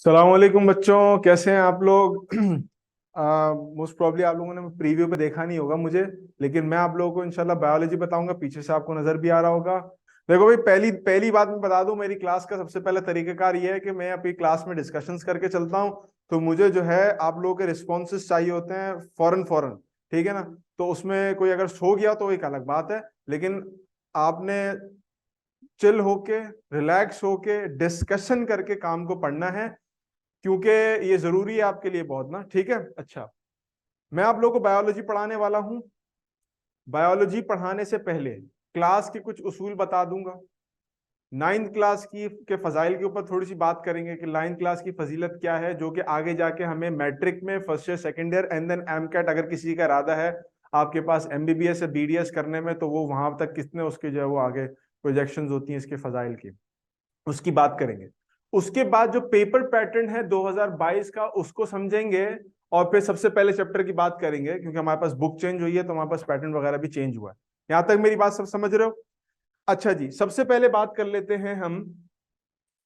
सलामकुम बच्चों, कैसे हैं आप लोग? मोस्ट प्रॉब्ली आप लोगों ने प्रीव्यू पे देखा नहीं होगा मुझे, लेकिन मैं आप लोगों को इंशाल्लाह बायोलॉजी बताऊंगा। पीछे से आपको नजर भी आ रहा होगा। देखो भाई, पहली पहली बात मैं बता दूं, मेरी क्लास का सबसे पहले तरीकाकार ये है कि मैं अपनी क्लास में डिस्कशंस करके चलता हूं। तो मुझे जो है आप लोगों के रिस्पॉन्सेज चाहिए होते हैं फौरन फौरन। ठीक है ना? तो उसमें कोई अगर सो गया तो एक अलग बात है, लेकिन आपने चिल होके, रिलैक्स होके, डिस्कशन करके काम को पढ़ना है, क्योंकि ये जरूरी है आपके लिए बहुत ना। ठीक है? अच्छा, मैं आप लोगों को बायोलॉजी पढ़ाने वाला हूं। बायोलॉजी पढ़ाने से पहले क्लास के कुछ उसूल बता दूंगा। नाइन्थ क्लास की के फजाइल के ऊपर थोड़ी सी बात करेंगे कि नाइन्थ क्लास की फजीलत क्या है, जो कि आगे जाके हमें मैट्रिक में first year second year and then MCAT, अगर किसी का इरादा है आपके पास एमबीबीएस या बीडीएस करने में, तो वो वहां तक कितने उसके जो है वो आगे प्रोजेक्शंस होती हैं इसके फजाइल की, उसकी बात करेंगे। उसके बाद जो पेपर पैटर्न है 2022 का, उसको समझेंगे। और फिर सबसे पहले चैप्टर की बात करेंगे, क्योंकि हमारे पास बुक चेंज हुई है तो हमारे पास पैटर्न वगैरह भी चेंज हुआ है। यहां तक मेरी बात सब समझ रहे हो? अच्छा जी, सबसे पहले बात कर लेते हैं हम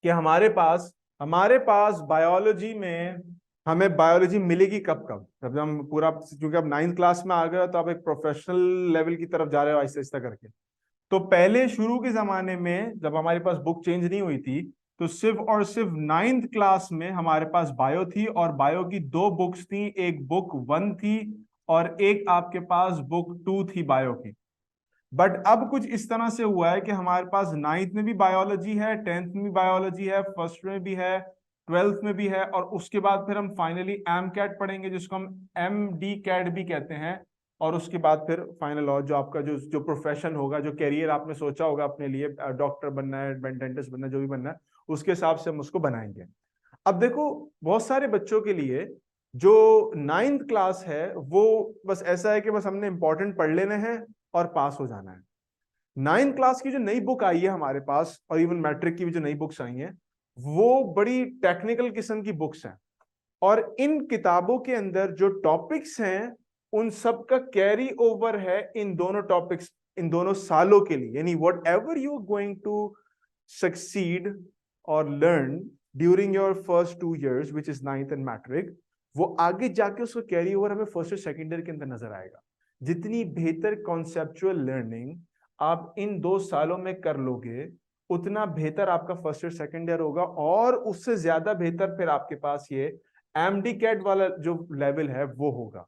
कि हमारे पास बायोलॉजी में हमें बायोलॉजी मिलेगी कब कब, जब हम पूरा, क्योंकि अब नाइन्थ क्लास में आ गए हो तो आप एक प्रोफेशनल लेवल की तरफ जा रहे हो आहिस्ता आहिस्ता करके। तो पहले शुरू के जमाने में जब हमारे पास बुक चेंज नहीं हुई थी, तो सिर्फ और सिर्फ नाइन्थ क्लास में हमारे पास बायो थी, और बायो की दो बुक्स थी, एक बुक 1 थी और एक आपके पास बुक 2 थी बायो की। बट अब कुछ इस तरह से हुआ है कि हमारे पास नाइन्थ में भी बायोलॉजी है, टेंथ में भी बायोलॉजी है, फर्स्ट में भी है, ट्वेल्थ में भी है, और उसके बाद फिर हम फाइनली एम कैट पढ़ेंगे, जिसको हम एम डी कैट भी कहते हैं। और उसके बाद फिर फाइनल, और जो आपका जो जो प्रोफेशन होगा, जो कैरियर आपने सोचा होगा अपने लिए, डॉक्टर बनना है, डेंटिस्ट बनना है, जो भी बनना है, उसके हिसाब से हम उसको बनाएंगे। अब देखो, बहुत सारे बच्चों के लिए जो नाइन्थ क्लास है वो बस ऐसा है कि बस हमने इंपॉर्टेंट पढ़ लेने हैं और पास हो जाना है। नाइन्थ क्लास की जो नई बुक आई है हमारे पास, और इवन मैट्रिक की भी जो नई बुक्स आई हैं, वो बड़ी टेक्निकल किस्म की बुक्स हैं। और इन किताबों के अंदर जो टॉपिक्स हैं, उन सब का कैरी ओवर है इन दोनों टॉपिक्स, इन दोनों सालों के लिए। यानी whatever you going to succeed और learn during your first 2 years, which is ninth and matric, वो आगे जाके उसका कैरी ओवर हमें फर्स्ट और सेकेंड ईयर के अंदर नजर आएगा। जितनी बेहतर कॉन्सेप्चुअल लर्निंग आप इन 2 सालों में कर लोगे, उतना बेहतर आपका फर्स्ट ईयर सेकेंड ईयर होगा, और उससे ज्यादा बेहतर फिर आपके पास ये एमडी कैट वाला जो लेवल है वो होगा।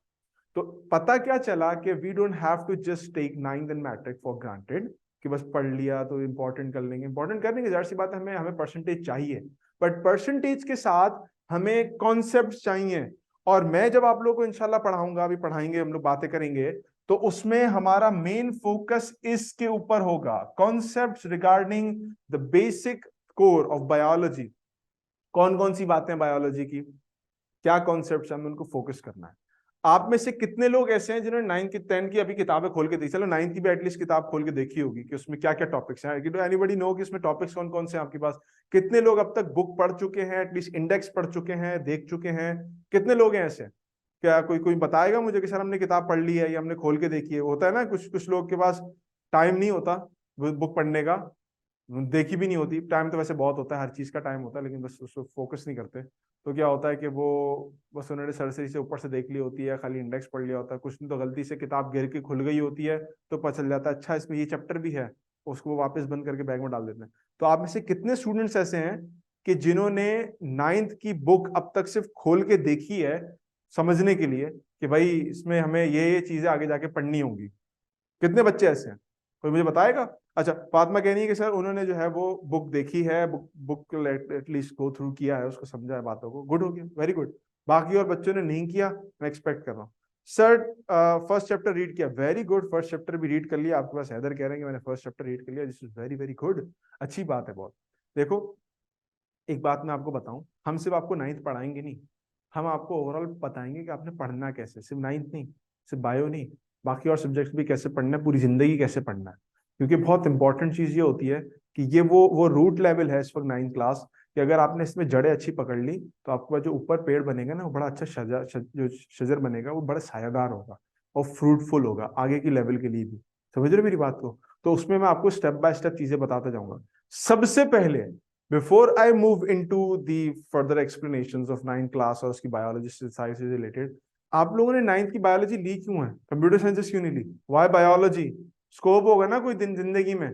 तो पता क्या चला कि we don't have to just take ninth and matric for granted, कि बस पढ़ लिया तो इंपॉर्टेंट कर लेंगे। इंपॉर्टेंट कर लेंगे, जाहिर सी बात है, हमें हमें परसेंटेज चाहिए, बट परसेंटेज के साथ हमें कॉन्सेप्ट चाहिए। और मैं जब आप लोगों को इंशाल्लाह पढ़ाऊंगा, अभी पढ़ाएंगे, हम लोग बातें करेंगे, तो उसमें हमारा मेन फोकस इसके ऊपर होगा, concepts regarding the basic core of biology. कौन कौन सी बातें बायोलॉजी की, क्या कॉन्सेप्ट हमें उनको फोकस करना है। आप में से कितने लोग ऐसे हैं जिन्होंने 9 की 10 की अभी किताबें खोल के देखी? चलो 9 की भी एटलीस्ट किताब खोल के देखी होगी कि उसमें क्या क्या टॉपिक्स हैं। एनीबॉडी नो कि इसमें टॉपिक्स कौन कौन से हैं आपके पास? कितने लोग अब तक बुक पढ़ चुके हैं, एटलीस्ट इंडेक्स पढ़ चुके हैं, देख चुके हैं? कितने लोग हैं ऐसे? क्या कोई कोई बताएगा मुझे कि सर हमने किताब पढ़ ली है या हमने खोल के देखी है? होता है ना, कुछ कुछ लोग के पास टाइम नहीं होता बुक पढ़ने का, देखी भी नहीं होती। टाइम तो वैसे बहुत होता है, हर चीज का टाइम होता है, लेकिन बस उसको फोकस नहीं करते। तो क्या होता है कि वो बस उन्होंने सरसरी से ऊपर से देख ली होती है, खाली इंडेक्स पढ़ लिया होता है, कुछ नहीं तो गलती से किताब गिर के खुल गई होती है, तो पता चल जाता है अच्छा इसमें ये चैप्टर भी है, उसको वो वापस बंद करके बैग में डाल देते हैं। तो आप में से कितने स्टूडेंट्स ऐसे हैं कि जिन्होंने नाइन्थ की बुक अब तक सिर्फ खोल के देखी है, समझने के लिए कि भाई इसमें हमें ये चीजें आगे जाके पढ़नी होंगी? कितने बच्चे ऐसे हैं? कोई मुझे बताएगा? अच्छा, फातिमा कह रही है कि सर उन्होंने जो है वो बुक देखी है, book book at least go through किया है, उसको समझा है बातों को। गुड हो गया, वेरी गुड। बाकी और बच्चों ने नहीं किया, मैं एक्सपेक्ट कर रहा हूँ। सर फर्स्ट चैप्टर रीड किया, वेरी गुड। फर्स्ट चैप्टर भी रीड कर लिया आपके पास, हैदर कह रहे हैं कि मैंने फर्स्ट चैप्टर रीड कर लिया, this is very very good. अच्छी बात है बहुत। देखो, एक बात मैं आपको बताऊं, हम सिर्फ आपको नाइन्थ पढ़ाएंगे नहीं, हम आपको ओवरऑल बताएंगे कि आपने पढ़ना कैसे, सिर्फ नाइन्थ नहीं, सिर्फ बायो नहीं, बाकी और सब्जेक्ट्स भी कैसे पढ़ना है, पूरी जिंदगी कैसे पढ़ना है। क्योंकि बहुत इंपॉर्टेंट चीज ये होती है कि ये वो रूट लेवल है इस वक्त नाइन्थ क्लास, कि अगर आपने इसमें जड़ें अच्छी पकड़ ली, तो आपके पास जो ऊपर पेड़ बनेगा ना, वो बड़ा अच्छा जो शजर बनेगा वो बड़ा सायादार होगा और फ्रूटफुल होगा आगे की लेवल के लिए भी। समझ रहे हो मेरी बात को? तो उसमें मैं आपको स्टेप बाय स्टेप चीजें बताता जाऊंगा। सबसे पहले before I move into the further explanations of 9th class और उसकी बायोलॉजी साइंस से रिलेटेड, आप लोगों ने 9th की बायोलॉजी ली क्यों है? कंप्यूटर साइंसेस क्यों नहीं ली? Y biology? स्कोप होगा ना कोई दिन जिंदगी में,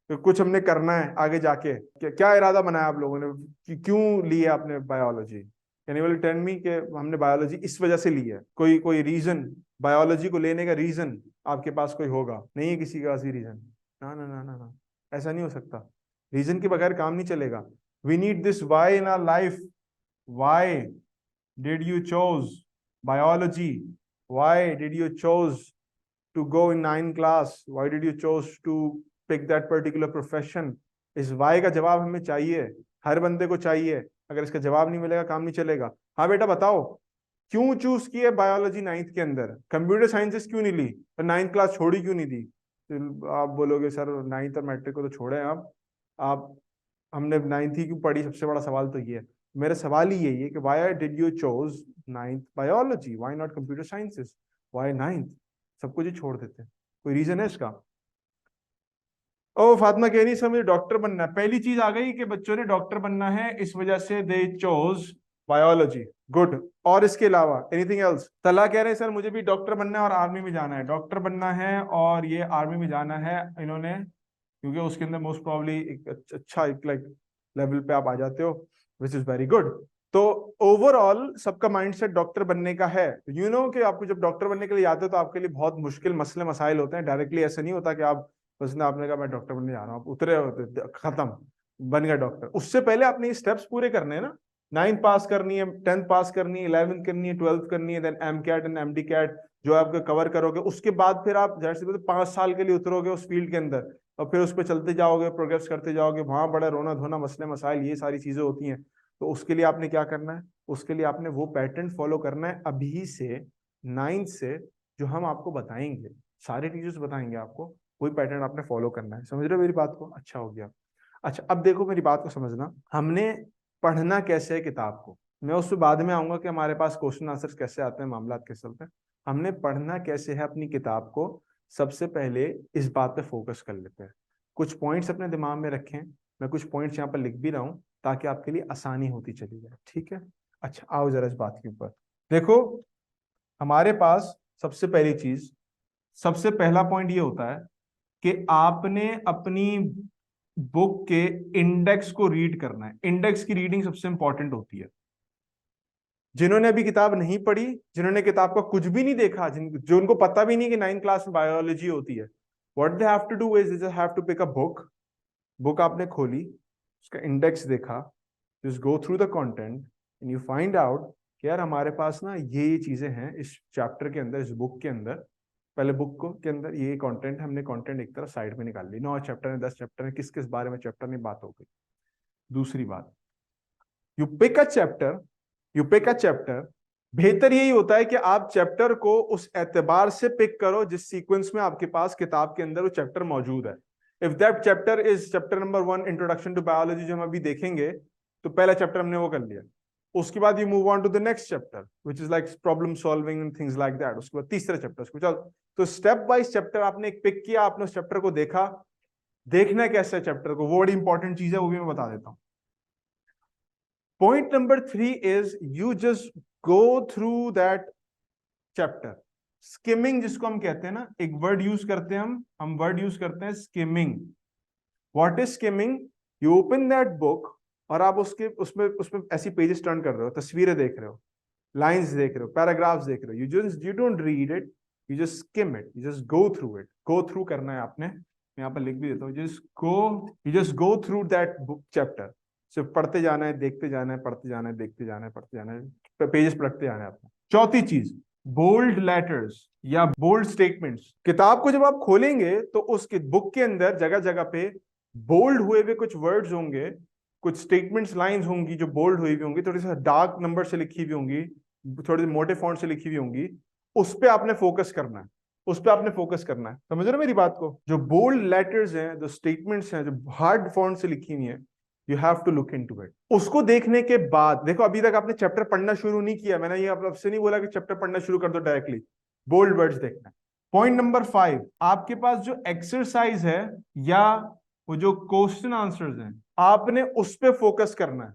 तो कुछ हमने करना है आगे जाके, क्या इरादा बनाया आप लोगों ने कि क्यों ली है आपने biology? Can you tell me कि हमने बायोलॉजी इस वजह से ली है? कोई रीजन बायोलॉजी को लेने का, रीजन आपके पास कोई होगा? नहीं है किसी के पास भी रीजन? ना ना ना ना ना, ऐसा नहीं हो सकता। रीजन के बगैर काम नहीं चलेगा। We need this why in our life. Why did you choose biology? Why did you choose to go in 9th class? Why did you chose to pick that particular profession? इस why का जवाब हमें चाहिए, हर बंदे को चाहिए। अगर इसका जवाब नहीं मिलेगा काम नहीं चलेगा। हाँ बेटा बताओ, क्यों चूज किए बायोलॉजी 9th के अंदर? कंप्यूटर साइंसेस क्यों नहीं ली? तो 9th क्लास छोड़ी क्यों नहीं दी? तो आप बोलोगे सर 9th और मैट्रिक को तो छोड़े आप हमने 9th ही क्यों पढ़ी? सबसे बड़ा सवाल तो ये है। मेरा सवाल ही यही है कि why did you chose 9th biology? why not computer sciences? why 9th? सब कुछ ही छोड़ देते हैं, कोई रीजन है इसका? ओ फातिमा कह रही सर मुझे डॉक्टर बनना है। पहली चीज आ गई कि बच्चों ने डॉक्टर बनना है, इस वजह से दे चोज बायोलॉजी। गुड। और इसके अलावा एनीथिंग एल्स? तला कह रहे हैं सर मुझे भी डॉक्टर बनना है और आर्मी में जाना है। डॉक्टर बनना है और ये आर्मी में जाना है इन्होंने, क्योंकि उसके अंदर मोस्ट प्रॉब्ली एक अच्छा एक लाइक लेवल पे आप आ जाते हो, विच इज वेरी गुड। तो ओवरऑल सबका माइंडसेट डॉक्टर बनने का है। यू नो कि आपको जब डॉक्टर बनने के लिए जाते हो तो आपके लिए बहुत मुश्किल मसले मसाइल होते हैं। डायरेक्टली ऐसा नहीं होता कि आप उसने आपने कहा मैं डॉक्टर बनने जा रहा हूँ, आप उतरे होते खत्म, बन गया डॉक्टर। उससे पहले आपने ये स्टेप्स पूरे करने हैं ना। 9th पास करनी है, 10th पास करनी है, 11th करनी है, 12th करनी है, then MCAT and MDCAT जो आपको कवर करोगे। उसके बाद फिर आप जैसे 5 साल के लिए उतरोगे उस फील्ड के अंदर और फिर उस पर चलते जाओगे, प्रोग्रेस करते जाओगे। वहां बड़ा रोना धोना मसले मसाइल ये सारी चीजें होती हैं। तो उसके लिए आपने क्या करना है? उसके लिए आपने वो पैटर्न फॉलो करना है अभी से, 9th से, जो हम आपको बताएंगे, सारे टीचर्स बताएंगे आपको, वही पैटर्न आपने फॉलो करना है। समझ रहे हो मेरी बात को? अच्छा हो गया। अच्छा अब देखो मेरी बात को समझना, हमने पढ़ना कैसे है किताब को, मैं उससे बाद में आऊंगा कि हमारे पास क्वेश्चन आंसर कैसे आते हैं, मामला कैसे चलते हैं। हमने पढ़ना कैसे है अपनी किताब को, सबसे पहले इस बात पे फोकस कर लेते हैं। कुछ पॉइंट्स अपने दिमाग में रखें, मैं कुछ पॉइंट्स यहाँ पर लिख भी रहा हूँ ताकि आपके लिए आसानी होती चली जाए, ठीक है? अच्छा आओ जरा इस बात के ऊपर देखो। हमारे पास सबसे पहली चीज, सबसे पहला पॉइंट ये होता है कि आपने अपनी बुक के इंडेक्स को रीड करना है। इंडेक्स की रीडिंग सबसे इंपॉर्टेंट होती है। जिन्होंने अभी किताब नहीं पढ़ी, जिन्होंने किताब का कुछ भी नहीं देखा, जो उनको पता भी नहीं कि 9th क्लास में बायोलॉजी होती है, what they have to do is they have to pick a book. Book आपने खोली, उसका इंडेक्स देखा, just go through the content and you find out कि यार हमारे पास ना ये चीजें हैं इस चैप्टर के अंदर, इस बुक के अंदर। पहले बुक को के अंदर ये कंटेंट, हमने कंटेंट एक तरफ साइड में निकाल ली। 9 चैप्टर है, 10 चैप्टर है, किस किस बारे में चैप्टर में बात हो गई। दूसरी बात, you pick a chapter, you pick a chapter. बेहतर यही होता है कि आप चैप्टर को उस एतबार से पिक करो जिस सीक्वेंस में आपके पास किताब के अंदर वो चैप्टर मौजूद है। If that chapter is chapter number 1 introduction to biology, जो हम अभी देखेंगे, तो पहला चैप्टर हमने वो कर लिया। उसके बाद you move on to the next chapter which is like problem solving and things like that. उसके बाद तीसरा चैप्टर, उसको चल। तो स्टेप वाइज चैप्टर आपने एक पिक किया, आपने उस चैप्टर को देखा। देखना है कैसे चैप्टर को, वो बड़ी इंपॉर्टेंट चीज है, वो भी मैं बता देता हूं। Point number 3 is you just go through that chapter. Skimming जिसको हम कहते हैं ना, एक वर्ड यूज करते हैं हम वर्ड यूज करते हैं skimming. What is skimming? You open that book और आप उसके उसमें उसमें ऐसी पेजेस टर्न कर रहे हो, तस्वीरें देख रहे हो, लाइंस देख रहे हो, पैराग्राफ्स देख रहे हो। You don't read it, you just scheme it, you just go through it. Go through करना है आपने, मैं यहाँ पर लिख भी देता हूँ। You just go through that book chapter. सिर्फ पढ़ते जाना है, देखते जाना है, पढ़ते जाना है, देखते जाना है, पढ़ते जाना है, पेजेस पलटते जाना है आपको। चौथी चीज, बोल्ड लेटर्स या बोल्ड स्टेटमेंट्स। किताब को जब आप खोलेंगे तो उस बुक के अंदर जगह जगह पे बोल्ड हुए हुए कुछ वर्ड्स होंगे, कुछ स्टेटमेंट्स लाइंस होंगी जो बोल्ड हुई हुई होंगी, थोड़ी सा डार्क नंबर से लिखी हुई होंगी, थोड़ी मोटे फॉन्ट से लिखी हुई होंगी। उस पे आपने फोकस करना है, उस पे आपने फोकस करना है। समझ रहे हो मेरी बात को? जो बोल्ड लेटर्स हैं, जो स्टेटमेंट्स हैं, जो हार्ड फॉन्ट से लिखी हुई हैं, you have to look into it. उसको देखने के बाद देखो, अभी तक आपने चैप्टर पढ़ना शुरू नहीं किया, मैंने ये आपसे नहीं बोला कि चैप्टर पढ़ना शुरू कर दो डायरेक्टली। बोल्ड वर्ड्स देखना है। पॉइंट नंबर 5, आपके पास जो एक्सरसाइज है या वो जो क्वेश्चन आंसर्स हैं आपने उस पे फोकस करना है।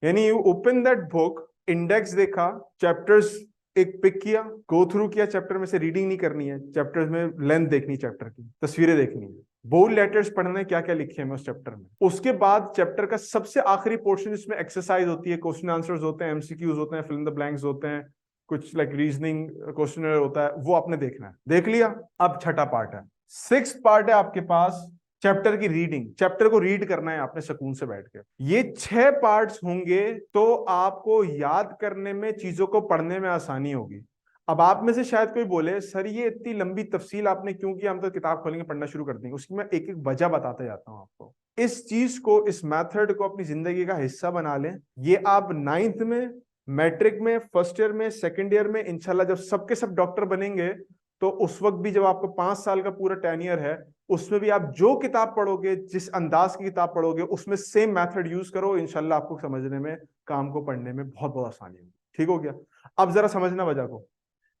यानी you open that book, index देखा, चैप्टर्स एक पिक किया, गो थ्रू किया, चैप्टर में से रीडिंग नहीं करनी है, चैप्टर्स में लेंथ देखनी, चैप्टर की तस्वीरें देखनी है, बोल्ड लेटर्स पढ़ने क्या क्या लिखे हैं उस चैप्टर में। उसके बाद चैप्टर का सबसे आखिरी पोर्शन जिसमें एक्सरसाइज होती है, क्वेश्चन आंसर्स होते हैं, एमसीक्यूज होते हैं, फिल इन द ब्लैंक्स होते हैं, कुछ लाइक रीजनिंग क्वेश्चन होता है, वो आपने देखना है। देख लिया। अब छठा पार्ट है, सिक्स पार्ट है आपके पास चैप्टर की रीडिंग। चैप्टर को रीड करना है आपने सुकून से बैठ के। ये 6 पार्ट्स होंगे तो आपको याद करने में, चीजों को पढ़ने में आसानी होगी। अब आप में से शायद कोई बोले सर ये इतनी लंबी तफसील आपने क्यों की, हम तो किताब खोलेंगे पढ़ना शुरू कर देंगे। उसकी मैं एक एक वजह बताते जाता हूं आपको। इस चीज को, इस मेथड को अपनी जिंदगी का हिस्सा बना लें। ये आप 9th में, मैट्रिक में, फर्स्ट ईयर में, सेकेंड ईयर में, इंशाल्लाह जब सबके सब डॉक्टर बनेंगे तो उस वक्त भी जब आपको 5 साल का पूरा टेन्योर है, उसमें भी आप जो किताब पढ़ोगे, जिस अंदाज की किताब पढ़ोगे, उसमें सेम मेथड यूज करो, इंशाल्लाह आपको समझने में, काम को पढ़ने में बहुत बहुत आसानी होगी। ठीक हो गया। अब जरा समझना वजह को।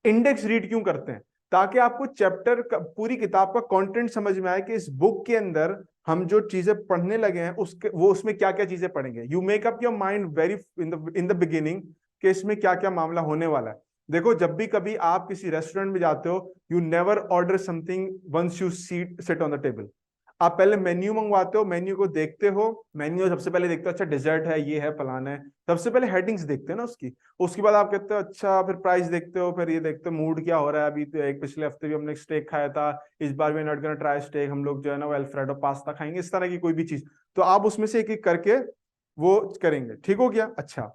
इंडेक्स रीड क्यों करते हैं? ताकि आपको चैप्टर का, पूरी किताब का कंटेंट समझ में आए कि इस बुक के अंदर हम जो चीजें पढ़ने लगे हैं उसके, वो उसमें क्या क्या चीजें पढ़ेंगे। You make up your mind very in the beginning कि इसमें क्या क्या मामला होने वाला है। देखो जब भी कभी आप किसी रेस्टोरेंट में जाते हो, you never order something once you sit on the table. आप पहले मेन्यू मंगवाते हो, मेन्यू को देखते हो, मेन्यू सबसे पहले देखते हो अच्छा डिजर्ट है, ये है, फलाना है, सबसे पहले हेडिंग्स देखते हो ना उसकी। उसके बाद आप कहते हो अच्छा, फिर प्राइस देखते हो, फिर ये देखते हो मूड क्या हो रहा है। अभी तो एक पिछले हफ्ते भी हमने स्टेक खाया था, इस बार भी नॉट गोना ट्राई स्टेक, हम लोग जो है ना वो अल्फ्रेडो पास्ता खाएंगे, इस तरह की कोई भी चीज। तो आप उसमें से एक एक करके वो करेंगे। ठीक हो गया। अच्छा,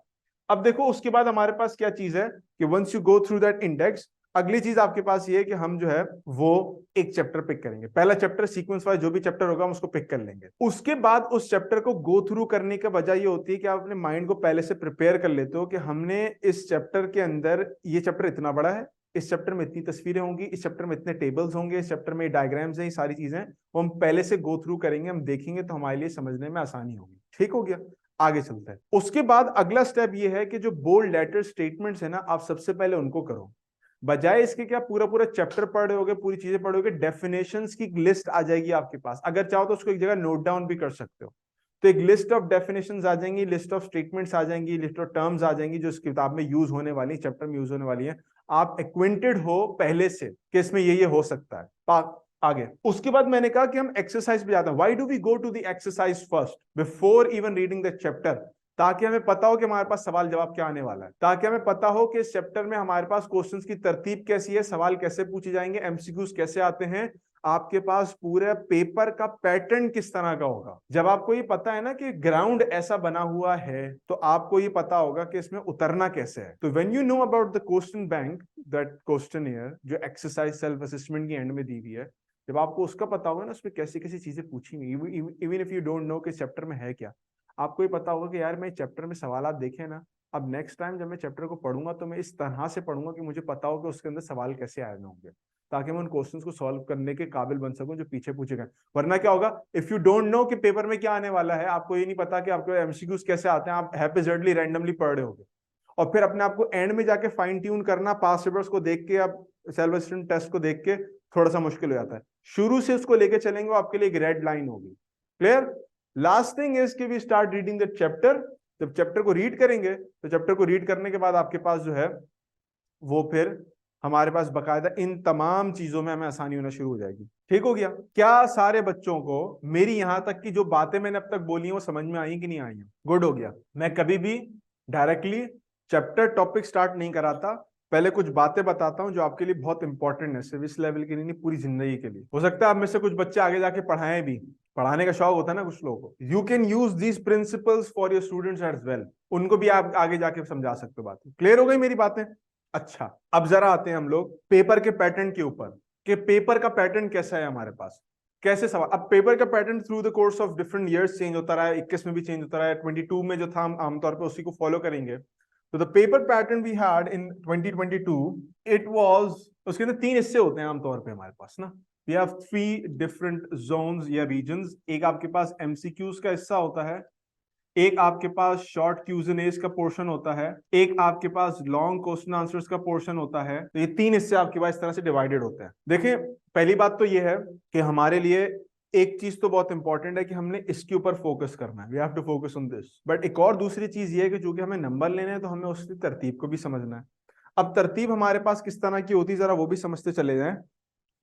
अब देखो उसके बाद हमारे पास क्या चीज है कि once you go through that index, अगली चीज आपके पास ये है कि हम जो है वो एक चैप्टर पिक करेंगे। पहला चैप्टर सीक्वेंस वाइज जो भी चैप्टर होगा हम उसको पिक कर लेंगे। उसके बाद उस चैप्टर को गो थ्रू करने की वजह ये होती है कि आप अपने माइंड को पहले से प्रिपेयर कर लेते हो कि हमने इस चैप्टर के अंदर, ये चैप्टर इतना बड़ा है, इस चैप्टर में इतनी तस्वीरें होंगी, इस चैप्टर में इतने टेबल्स होंगे, इस चैप्टर में डायग्राम्स हैं, ये सारी चीजें वो हम पहले से गो थ्रू करेंगे, हम देखेंगे तो हमारे लिए समझने में आसानी होगी। ठीक हो गया। आगे चलते हैं। उसके बाद अगला स्टेप ये है कि जो बोल्ड लेटर स्टेटमेंट्स है ना, आप सबसे पहले उनको करो। बजाय इसके क्या पूरा पूरा चैप्टर पढ़ रहे होगे, पूरी चीजें पढ़ोगे, डेफिनेशंस की लिस्ट आ जाएगी आपके पास। अगर चाहो तो उसको एक जगह नोट डाउन भी कर सकते हो। तो एक लिस्ट ऑफ डेफिनेशंस आ जाएंगी, लिस्ट ऑफ स्टेटमेंट्स आ जाएंगी, लिस्ट ऑफ टर्म्स आ जाएंगी जो इस किताब में यूज होने वाली, चैप्टर में यूज होने वाली है। आप एक्वेंटेड हो पहले से कि इसमें ये हो सकता है। आगे उसके बाद मैंने कहा कि हम एक्सरसाइज पे जाते हैं। Why do we go to the exercise first before even reading the chapter? ताकि हमें पता हो कि हमारे पास सवाल जवाब क्या आने वाला है, ताकि हमें पता हो कि इस चैप्टर में हमारे पास क्वेश्चंस की तरतीब कैसी है, सवाल कैसे पूछे जाएंगे, एमसीक्यूज कैसे आते हैं, आपके पास पूरे पेपर का पैटर्न किस तरह का होगा। जब आपको ये पता है ना कि ग्राउंड ऐसा बना हुआ है, तो आपको ये पता होगा कि इसमें उतरना कैसे है। तो when you know about the question bank, that question here जो एक्सरसाइज सेल्फ असेसमेंट की एंड में दी हुई है, जब आपको उसका पता होगा ना उसमें कैसी कैसी चीजें पूछी गई, even if you don't know कि चैप्टर में है क्या, आपको ये पता होगा कि यार मैं चैप्टर में सवाल देखे ना, अब नेक्स्ट टाइम जब मैं चैप्टर को पढ़ूंगा तो मैं इस तरह से पढ़ूंगा कि मुझे पता हो कि उसके अंदर सवाल कैसे आए होंगे, ताकि मैं उन क्वेश्चंस को सॉल्व करने के काबिल बन सकूं जो पीछे पूछे गए। वरना क्या होगा, इफ यू डोंट नो कि पेपर में क्या आने वाला है, आपको ये नहीं पता कि आपको एमसीक्यूज कैसे आते हैं, आप हैप्पीजर्डली रैंडमली पढ़ रहे होगे, और फिर अपने आप को एंड में जाके फाइन ट्यून करना, पास पेपर्स को देख के, आप सेल्फ असिस्टेंट टेस्ट को देख के थोड़ा सा मुश्किल हो जाता है। शुरू से उसको लेके चलेंगे, आपके लिए एक रेड लाइन होगी। Clear? Last thing is that we start reading the chapter. जब चैप्टर को रीड करेंगे तो चैप्टर को रीड करने के बाद आपके पास जो है वो फिर हमारे पास बकायदा इन तमाम चीजों में हमें आसानी होना शुरू हो जाएगी। ठीक हो गया। क्या सारे बच्चों को मेरी यहां तक की जो बातें मैंने अब तक बोली हैं वो समझ में आई कि नहीं आई हैं? गुड हो गया। मैं कभी भी डायरेक्टली चैप्टर टॉपिक स्टार्ट नहीं कराता, पहले कुछ बातें बताता हूं जो आपके लिए बहुत इंपॉर्टेंट है, सिर्फ इस लेवल के नहीं, पूरी जिंदगी के लिए। हो सकता है आप में से कुछ बच्चे आगे जाके पढ़ाएं भी, पढ़ाने का शौक होता है ना कुछ लोगों को। You can use these principles for your students as well, उनको भी आप आगे जाके समझा सकते हो बातें। क्लियर हो गई मेरी बातें? अच्छा, अब जरा आते हैं हम लोग पेपर के पैटर्न के ऊपर, कि पेपर का पैटर्न कैसा है हमारे पास, कैसे सवाल। अब पेपर का pattern through the course of different years change होता रहा है, 21 में भी चेंज होता रहा है, 22 में जो था हम आमतौर पे उसी को फॉलो करेंगे। तो the paper pattern we had in 2022, it was, उसके अंदर 3 हिस्से होते हैं आमतौर पे हमारे पास ना। वी हैव 3 डिफरेंट जोन्स या रीजन्स। एक आपके पास एमसीक्यूज का हिस्सा होता है, एक आपके पास शॉर्ट क्यूज एंड एज का पोर्शन होता है, एक आपके पास लॉन्ग क्वेश्चन आंसर्स का पोर्शन होता है। तो ये 3 हिस्से आपके पास इस तरह से डिवाइडेड होते हैं। देखिए, पहली बात तो ये है कि हमारे लिए एक चीज तो बहुत इंपॉर्टेंट है कि हमने इसके ऊपर फोकस करना है, we have to focus on this. But एक और दूसरी चीज ये है कि चूंकि हमें नंबर लेने हैं तो हमें उसकी तरतीब को भी समझना है। अब तरतीब हमारे पास किस तरह की होती है जरा वो भी समझते चले जाएं।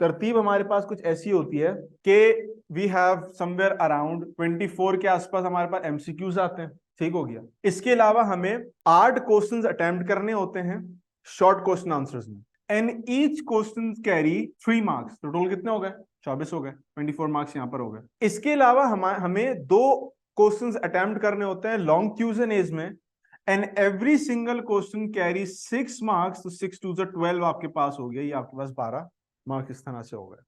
तरतीब हमारे पास कुछ ऐसी होती है कि वी हैव समवेयर अराउंड 24 के आसपास हमारे पास एमसीक्यूज आते हैं, ठीक हो गया। इसके अलावा हमें 8 क्वेश्चंस अटेम्प्ट करने होते हैं शॉर्ट क्वेश्चन आंसर्स में, and each question carry 3 marks. तो टोटल कितने हो गए? 24 हो गए, 24 मार्क्स यहां पर हो गए। इसके अलावा हमें 2 क्वेश्चंस अटेम्प्ट करने होते हैं लॉन्ग क्यूज एंड एज में, and every single question carry 6 marks. तो 6 2 12 आपके पास हो गया, ये आपके पास 12 मार्क्स इस तरह से हो गए।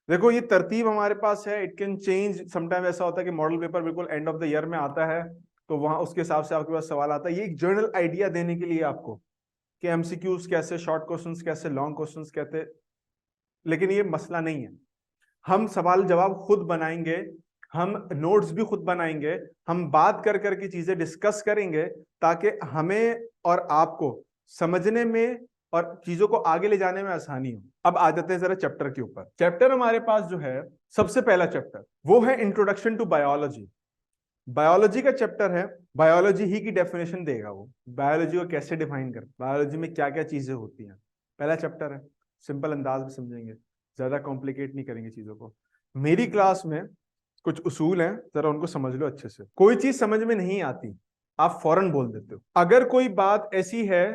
देखो ये तरतीब हमारे पास है, इट कैन चेंज समटाइम। ऐसा होता है कि मॉडल पेपर बिल्कुल एंड ऑफ द ईयर में आता है तो वहां उसके हिसाब से आपके पास सवाल आता है। ये एक जनरल आइडिया देने के लिए आपको कि एमसीक्यूज कैसे, शॉर्ट क्वेश्चंस कैसे, लॉन्ग क्वेश्चंस कहते, लेकिन ये मसला नहीं है। हम सवाल जवाब खुद बनाएंगे, हम नोट्स भी खुद बनाएंगे, हम बात कर करके चीजें डिस्कस करेंगे ताकि हमें और आपको समझने में और चीजों को आगे ले जाने में आसानी हो। अब आ जाते हैं जरा चैप्टर के ऊपर। चैप्टर हमारे पास जो है सबसे पहला चैप्टर वो है इंट्रोडक्शन टू बायोलॉजी। बायोलॉजी का चैप्टर है, बायोलॉजी ही की डेफिनेशन देगा वो, बायोलॉजी को कैसे डिफाइन कर, बायोलॉजी में क्या क्या चीजें होती हैं। पहला चैप्टर है, सिंपल अंदाज में समझेंगे, ज्यादा कॉम्प्लिकेट नहीं करेंगे चीजों को। मेरी क्लास में कुछ उसूल हैं, जरा उनको समझ लो अच्छे से। कोई चीज समझ में नहीं आती आप फौरन बोल देते हो। अगर कोई बात ऐसी है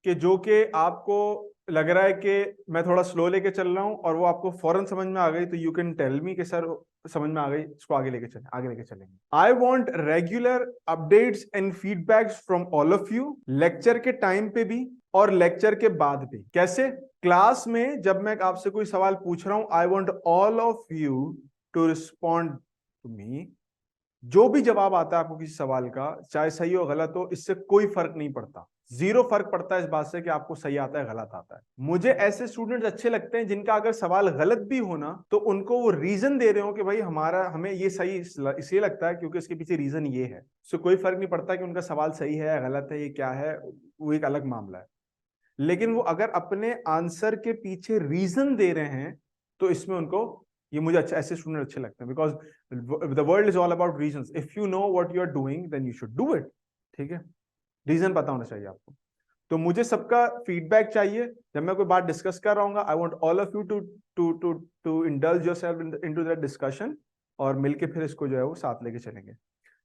कि जो कि आपको लग रहा है कि मैं थोड़ा स्लो लेके चल रहा हूं और वो आपको फौरन समझ में आ गई, तो यू कैन टेल मी कि सर समझ में आ गई, इसको आगे लेके चलें, आगे लेके चलेंगे। I want regular updates and feedbacks from all of you, lecture के टाइम पे भी और लेक्चर के बाद भी। कैसे? क्लास में जब मैं आपसे कोई सवाल पूछ रहा हूं, I want all of you to respond to me. जो भी जवाब आता है आपको किसी सवाल का, चाहे सही हो गलत हो, इससे कोई फर्क नहीं पड़ता, जीरो फर्क पड़ता है इस बात से कि आपको सही आता है गलत आता है। मुझे ऐसे स्टूडेंट्स अच्छे लगते हैं जिनका अगर सवाल गलत भी हो ना तो उनको वो रीजन दे रहे हो कि भाई हमें ये सही इसलिए लगता है क्योंकि इसके पीछे रीजन ये है। उससे कोई फर्क नहीं पड़ता कि उनका सवाल सही है या गलत है, ये क्या है, वो एक अलग मामला है। लेकिन वो अगर अपने आंसर के पीछे रीजन दे रहे हैं तो इसमें उनको, ये मुझे अच्छा, ऐसे स्टूडेंट अच्छे लगते हैं, because the world is all about reasons. If you know what you are doing then you should do it. ठीक है, रीजन पता होना चाहिए आपको। तो मुझे सबका फीडबैक चाहिए जब मैं कोई बात डिस्कस कर रहा हूँ। I want all of you to to to to indulge yourself into that discussion, और मिलके फिर इसको जो है वो साथ लेके चलेंगे।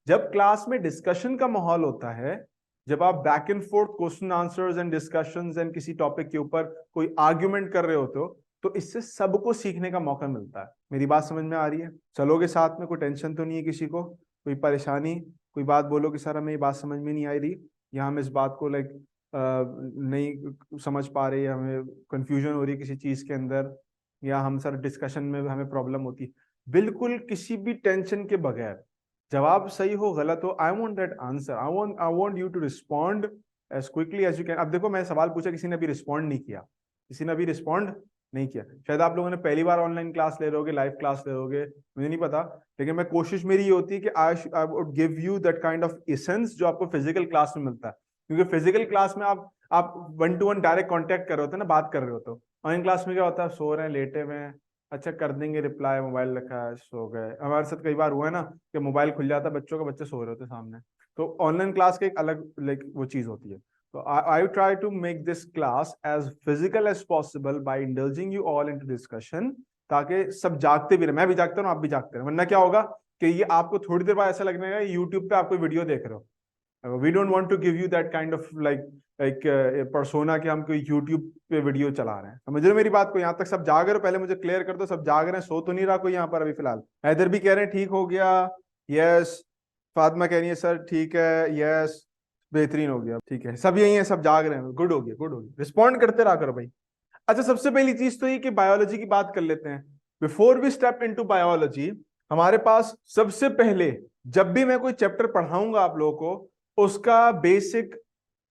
जब क्लास में डिस्कशन का माहौल होता है, जब आप back and fourth question answers and discussions and किसी टॉपिक के ऊपर कोई आर्ग्यूमेंट कर रहे होते हो, तो इससे सबको सीखने का मौका मिलता है। मेरी बात समझ में आ रही है? चलोगे साथ में? कोई टेंशन तो नहीं है किसी को? कोई परेशानी, कोई बात बोलो कि सर हमें ये बात समझ में नहीं आई रही, या हम इस बात को नहीं समझ पा रहे, या हमें कंफ्यूजन हो रही है किसी चीज के अंदर, या हम सर डिस्कशन में हमें प्रॉब्लम होती है। बिल्कुल किसी भी टेंशन के बगैर, जवाब सही हो गलत हो, I want that answer, I want you to respond as quickly as you can. अब देखो मैं सवाल पूछा, किसी ने अभी रिस्पॉन्ड नहीं किया, किसी ने अभी रिस्पॉन्ड नहीं किया। शायद आप लोगों ने पहली बार ऑनलाइन क्लास ले रहे होगे, लाइव क्लास ले रहोगे, मुझे नहीं पता, लेकिन मैं कोशिश मेरी ये होती है कि I would give you that kind of essence जो आपको फिजिकल क्लास में मिलता है। क्योंकि फिजिकल क्लास में आप 1-to-1 डायरेक्ट कॉन्टेक्ट कर रहे होते हैं ना, बात कर रहे होते हो। ऑनलाइन क्लास में क्या होता है, सो रहे हैं, लेटे हुए हैं, अच्छा कर देंगे रिप्लाई, मोबाइल रखा है, सो गए। हमारे साथ कई बार हुआ है ना कि मोबाइल खुल जाता है बच्चों का, बच्चे सो रहे होते सामने। तो ऑनलाइन क्लास की एक अलग लाइक वो चीज होती है। तो I try to make this class as physical as possible by indulging you all into discussion, ताकि सब जागते भी रहे, मैं भी जागता हूँ, आप भी जागते रहे। वरना क्या होगा कि ये आपको थोड़ी देर बाद ऐसा लगने का यूट्यूब पे आप कोई वीडियो देख रहे हो। We don't want to give you that kind of like persona कि हम कोई यूट्यूब पे वीडियो चला रहे हैं। समझ रहे हो मेरी बात को? यहाँ तक सब जाग रहे हो? पहले मुझे क्लियर कर दो, सब जाग रहे हैं, सो तो नहीं रहा कोई यहाँ पर अभी फिलहाल? इधर भी कह रहे हैं ठीक हो गया, यस। फातिमा कह रही है सर ठीक है, यस, बेहतरीन हो गया, ठीक है, सब यही है, सब जाग रहे हैं, गुड हो गया, गुड हो गया, रिस्पॉन्ड करते रहा करो भाई। अच्छा, सबसे पहली चीज तो ये कि बायोलॉजी की बात कर लेते हैं। Before we step into biology, हमारे पास सबसे पहले, जब भी मैं कोई चैप्टर पढ़ाऊंगा आप लोगों को, उसका बेसिक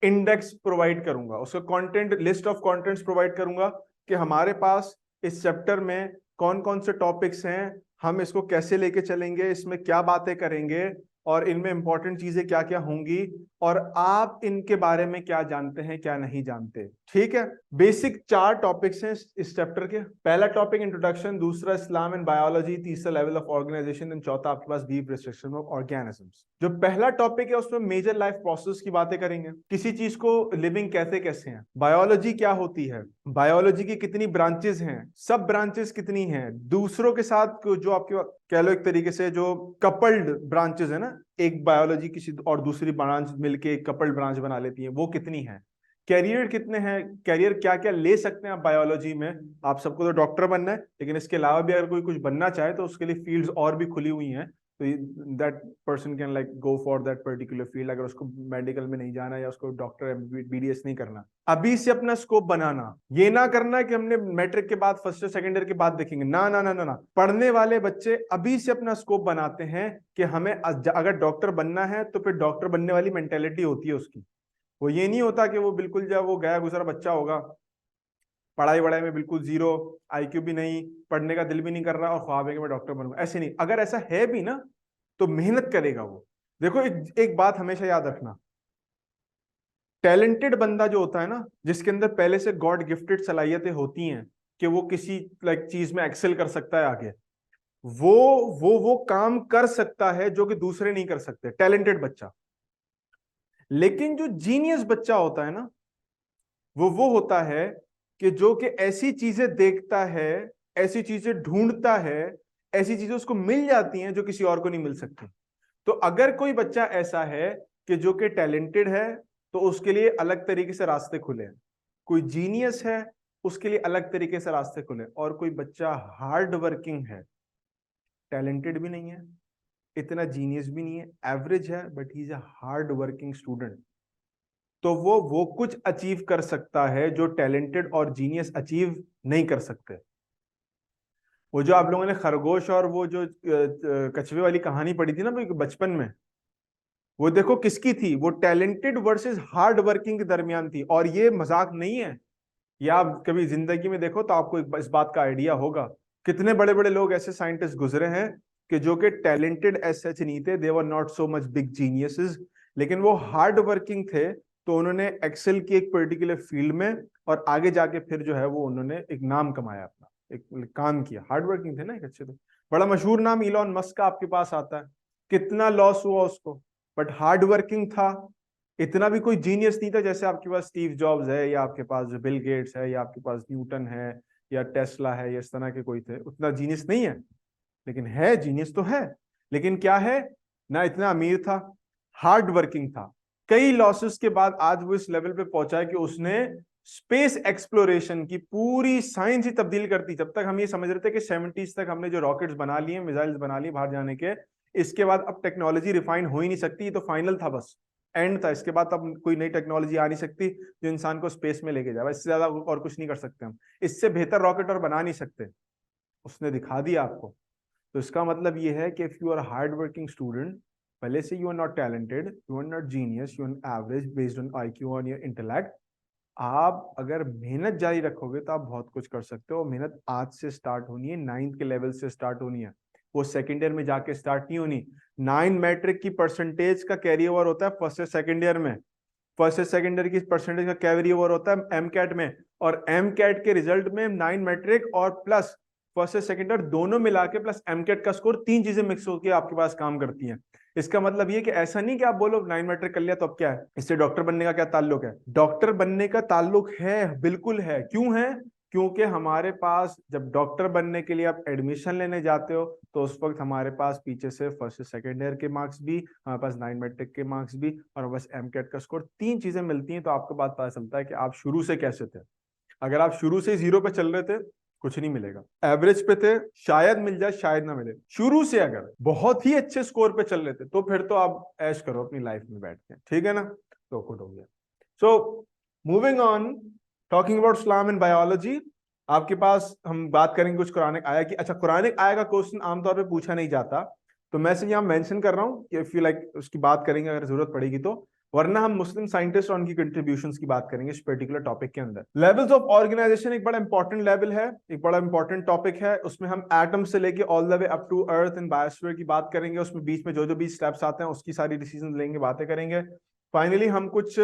इंडेक्स प्रोवाइड करूंगा, उसका content, list of contents provide करूंगा कि हमारे पास इस चैप्टर में कौन कौन से टॉपिक्स हैं, हम इसको कैसे लेके चलेंगे, इसमें क्या बातें करेंगे, और इनमें इंपॉर्टेंट चीजें क्या क्या होंगी और आप इनके बारे में क्या जानते हैं क्या नहीं जानते। ठीक है, बेसिक 4 टॉपिक्स हैं इस चैप्टर के। पहला टॉपिक इंट्रोडक्शन, दूसरा इस्लाम एंड बायोलॉजी, तीसरा लेवल ऑफ ऑर्गेनाइजेशन एंड चौथा आपके पास ब्रीफ डिस्क्रिप्शन ऑफ ऑर्गेनिजम्स। जो पहला टॉपिक है उसमें मेजर लाइफ प्रोसेस की बातें करेंगे, किसी चीज को लिविंग कहते कैसे हैं, बायोलॉजी क्या होती है, बायोलॉजी की कितनी ब्रांचेस हैं, सब ब्रांचेस कितनी हैं, दूसरों के साथ जो आपके कह लो एक तरीके से जो कपल्ड ब्रांचेस है ना, एक बायोलॉजी किसी और दूसरी ब्रांच मिलके एक कपल्ड ब्रांच बना लेती है, वो कितनी है, कैरियर कितने हैं, कैरियर क्या क्या ले सकते हैं आप बायोलॉजी में। आप सबको तो डॉक्टर बनना है, लेकिन इसके अलावा भी अगर कोई कुछ बनना चाहे तो उसके लिए फील्ड्स और भी खुली हुई हैं, तो that person can like go for that particular field, अगर उसको मेडिकल में नहीं जाना या उसको डॉक्टर बीडीएस नहीं करना। अभी से अपना स्कोप बनाना, ये ना करना कि हमने मैट्रिक के बाद फर्स्ट ईयर सेकंड ईयर के बाद देखेंगे, ना ना ना ना ना। पढ़ने वाले बच्चे अभी से अपना स्कोप बनाते हैं कि हमें अगर डॉक्टर बनना है तो फिर डॉक्टर बनने वाली मेंटेलिटी होती है उसकी। वो ये नहीं होता कि वो बिल्कुल जब वो गया गुजरा बच्चा होगा, पढ़ाई वढ़ाई में बिल्कुल जीरो, आईक्यू भी नहीं, पढ़ने का दिल भी नहीं कर रहा और ख्वाब है कि मैं डॉक्टर बनूंगा, ऐसे नहीं। अगर ऐसा है भी ना तो मेहनत करेगा वो। देखो एक बात हमेशा याद रखना, टैलेंटेड बंदा जो होता है ना, जिसके अंदर पहले से गॉड गिफ्टेड सलाहियतें होती हैं कि वो किसी लाइक चीज में एक्सेल कर सकता है आगे, वो वो काम कर सकता है जो कि दूसरे नहीं कर सकते, टैलेंटेड बच्चा। लेकिन जो जीनियस बच्चा होता है ना, वो होता है कि जो कि ऐसी चीजें देखता है, ऐसी चीजें ढूंढता है, ऐसी चीजें उसको मिल जाती हैं जो किसी और को नहीं मिल सकती। तो अगर कोई बच्चा ऐसा है कि जो कि टैलेंटेड है तो उसके लिए अलग तरीके से रास्ते खुले हैं, कोई जीनियस है उसके लिए अलग तरीके से रास्ते खुले, और कोई बच्चा हार्ड वर्किंग है, टैलेंटेड भी नहीं है, इतना जीनियस भी नहीं है, एवरेज है, but he is a hard working student, तो वो कुछ अचीव कर सकता है जो टैलेंटेड और जीनियस अचीव नहीं कर सकते। वो जो आप लोगों ने खरगोश और वो जो कछुए वाली कहानी पढ़ी थी ना बचपन में, वो देखो किसकी थी, वो टैलेंटेड वर्सेस हार्ड वर्किंग के दरमियान थी। और ये मजाक नहीं है, ये आप कभी जिंदगी में देखो तो आपको इस बात का आइडिया होगा। कितने बड़े बड़े लोग ऐसे साइंटिस्ट गुजरे हैं कि जो कि टैलेंटेड एज सच नहीं थे, they were not so much big geniuses, लेकिन वो हार्ड वर्किंग थे, तो उन्होंने एक्सेल की एक पर्टिकुलर फील्ड में, और आगे जाके फिर जो है वो उन्होंने एक नाम कमाया अपना, एक काम किया, हार्ड वर्किंग थे ना एक अच्छे थे। बड़ा मशहूर नाम इलॉन मस्क का आपके पास आता है, कितना लॉस हुआ उसको, बट हार्ड वर्किंग था। इतना भी कोई जीनियस नहीं था जैसे आपके पास स्टीव जॉब्स है, या आपके पास जो बिल गेट्स है, या आपके पास न्यूटन है, या टेस्ला है, या इस तरह के कोई थे, उतना जीनियस नहीं है। लेकिन है, जीनियस तो है, लेकिन क्या है, ना इतना अमीर था, हार्ड वर्किंग था। कई लॉसेस के बाद आज वो इस लेवल पे पहुंचा है कि उसने स्पेस एक्सप्लोरेशन की पूरी साइंस ही तब्दील कर दी। जब तक हम ये समझ रहे थे कि 70s तक हमने जो रॉकेट्स बना लिए, मिसाइल्स बना लिए बाहर जाने के, इसके बाद अब टेक्नोलॉजी रिफाइन हो ही नहीं सकती, ये तो फाइनल था, बस एंड था। इसके बाद अब कोई नई टेक्नोलॉजी आ नहीं सकती जो इंसान को स्पेस में लेके जाए, इससे ज्यादा और कुछ नहीं कर सकते हम, इससे बेहतर रॉकेट और बना नहीं सकते। उसने दिखा दिया आपको। तो इसका मतलब ये है कि if you are hard working student, पहले से you are not talented, you are not genius, you are average based on IQ on your intellect, आप अगर मेहनत जारी रखोगे तो आप बहुत कुछ कर सकते हो। मेहनत आज से स्टार्ट होनी है, 9th के लेवल से स्टार्ट होनी है, वो सेकेंड ईयर में जाके स्टार्ट नहीं होनी। 9 मैट्रिक की परसेंटेज का कैरी ओवर होता है फर्स्ट ईयर सेकेंड ईयर में, फर्स्ट ईयर सेकेंड ईयर की परसेंटेज का कैरी ओवर होता है एम कैट में, और एम कैट के रिजल्ट में 9 मैट्रिक और plus first year second year दोनों मिला के प्लस एम कैट का स्कोर, 3 चीजें मिक्स होकर आपके पास काम करती हैं। इसका मतलब ये कि ऐसा नहीं कि आप बोलो 9 मैट्रिक कर लिया तो अब क्या है, इससे डॉक्टर बनने का क्या ताल्लुक है। डॉक्टर बनने का ताल्लुक है, बिल्कुल है। क्यों है? क्योंकि हमारे पास जब डॉक्टर बनने के लिए आप एडमिशन लेने जाते हो तो उस वक्त हमारे पास पीछे से फर्स्ट सेकेंड ईयर के मार्क्स भी, हमारे पास 9 मैट्रिक के मार्क्स भी, और बस एम कैट का स्कोर, 3 चीजें मिलती हैं तो आपको बात पता चलता है कि आप शुरू से कैसे थे। अगर आप शुरू से 0 पे चल रहे थे, कुछ नहीं मिलेगा। एवरेज पे थे, शायद मिल जाए शायद ना मिले। शुरू से अगर बहुत ही अच्छे स्कोर पे चल रहे थे तो फिर तो आप ऐश करो अपनी लाइफ में बैठ के, ठीक है ना, तो कुछ हो गया। So moving on, talking about Islam and biology, आपके पास हम बात करेंगे कुछ कुरानिक आया की। अच्छा, कुरानिक आया का क्वेश्चन आमतौर पे पूछा नहीं जाता, तो मैं सिर्फ यहाँ मेंशन कर रहा हूँ कि इफ यू लाइक उसकी बात करेंगे अगर जरूरत पड़ेगी तो। वरना हम मुस्लिम साइंटिस्ट और उनकी कंट्रीब्यूशंस की बात करेंगे इस पर्टिकुलर टॉपिक के अंदर। लेवल्स ऑफ ऑर्गेनाइजेशन एक बड़ा इंपॉर्टेंट लेवल है, एक बड़ा इंपॉर्टेंट टॉपिक है। उसमें हम एटम से लेके all the way up to earth and biosphere की बात करेंगे। उसमें बीच में जो जो भी स्टेप्स आते हैं उसकी सारी डिसीजन लेंगे, बातें करेंगे। फाइनली हम कुछ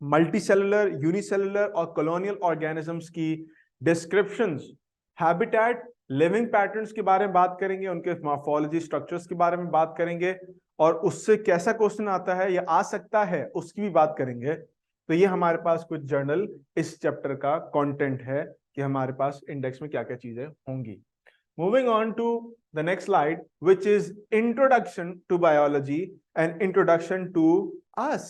मल्टीसेलुलर, यूनिसेलुलर और कॉलोनियल ऑर्गेनिजम्स की डिस्क्रिप्शंस, हैबिटेट, लिविंग पैटर्न्स के बारे में बात करेंगे, उनके मॉर्फोलॉजी, स्ट्रक्चर्स के बारे में बात करेंगे, और उससे कैसा क्वेश्चन आता है या आ सकता है उसकी भी बात करेंगे। तो ये हमारे पास कुछ जर्नल इस चैप्टर का कंटेंट है कि हमारे पास इंडेक्स में क्या क्या चीजें होंगी। Moving on to the next slide, which is introduction to biology and introduction to us.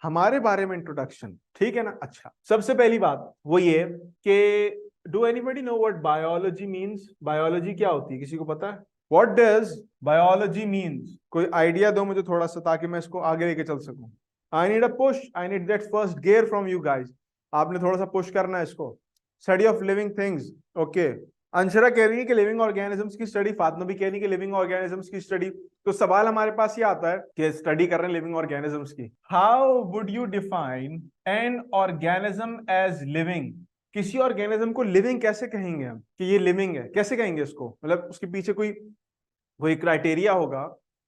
हमारे बारे में इंट्रोडक्शन, ठीक है ना। अच्छा, सबसे पहली बात वो ये कि do anybody know what biology means? Biology क्या होती है, किसी को पता है? What does biology means? कोई आइडिया दो मुझे थोड़ा सा, ताकि मैं इसको आगे लेके चल सकूं। I need a push, I need that first gear from you guys. आपने थोड़ा सा पुश करना है इसको। Study of living things, okay. Anshara कह रही है कि लिविंग ऑर्गेनिजम्स की स्टडी, फातिमा भी कह रही है कि लिविंग ऑर्गेनिजम्स की स्टडी। तो सवाल हमारे पास ये आता है कि स्टडी कर रहे हैं लिविंग ऑर्गेनिजम्स की, how would you define an organism as living? किसी ऑर्गेनिज्म को लिविंग कैसे कहेंगे हम, कि ये लिविंग है, कैसे कहेंगे इसको? मतलब उसके पीछे कोई क्राइटेरिया होगा,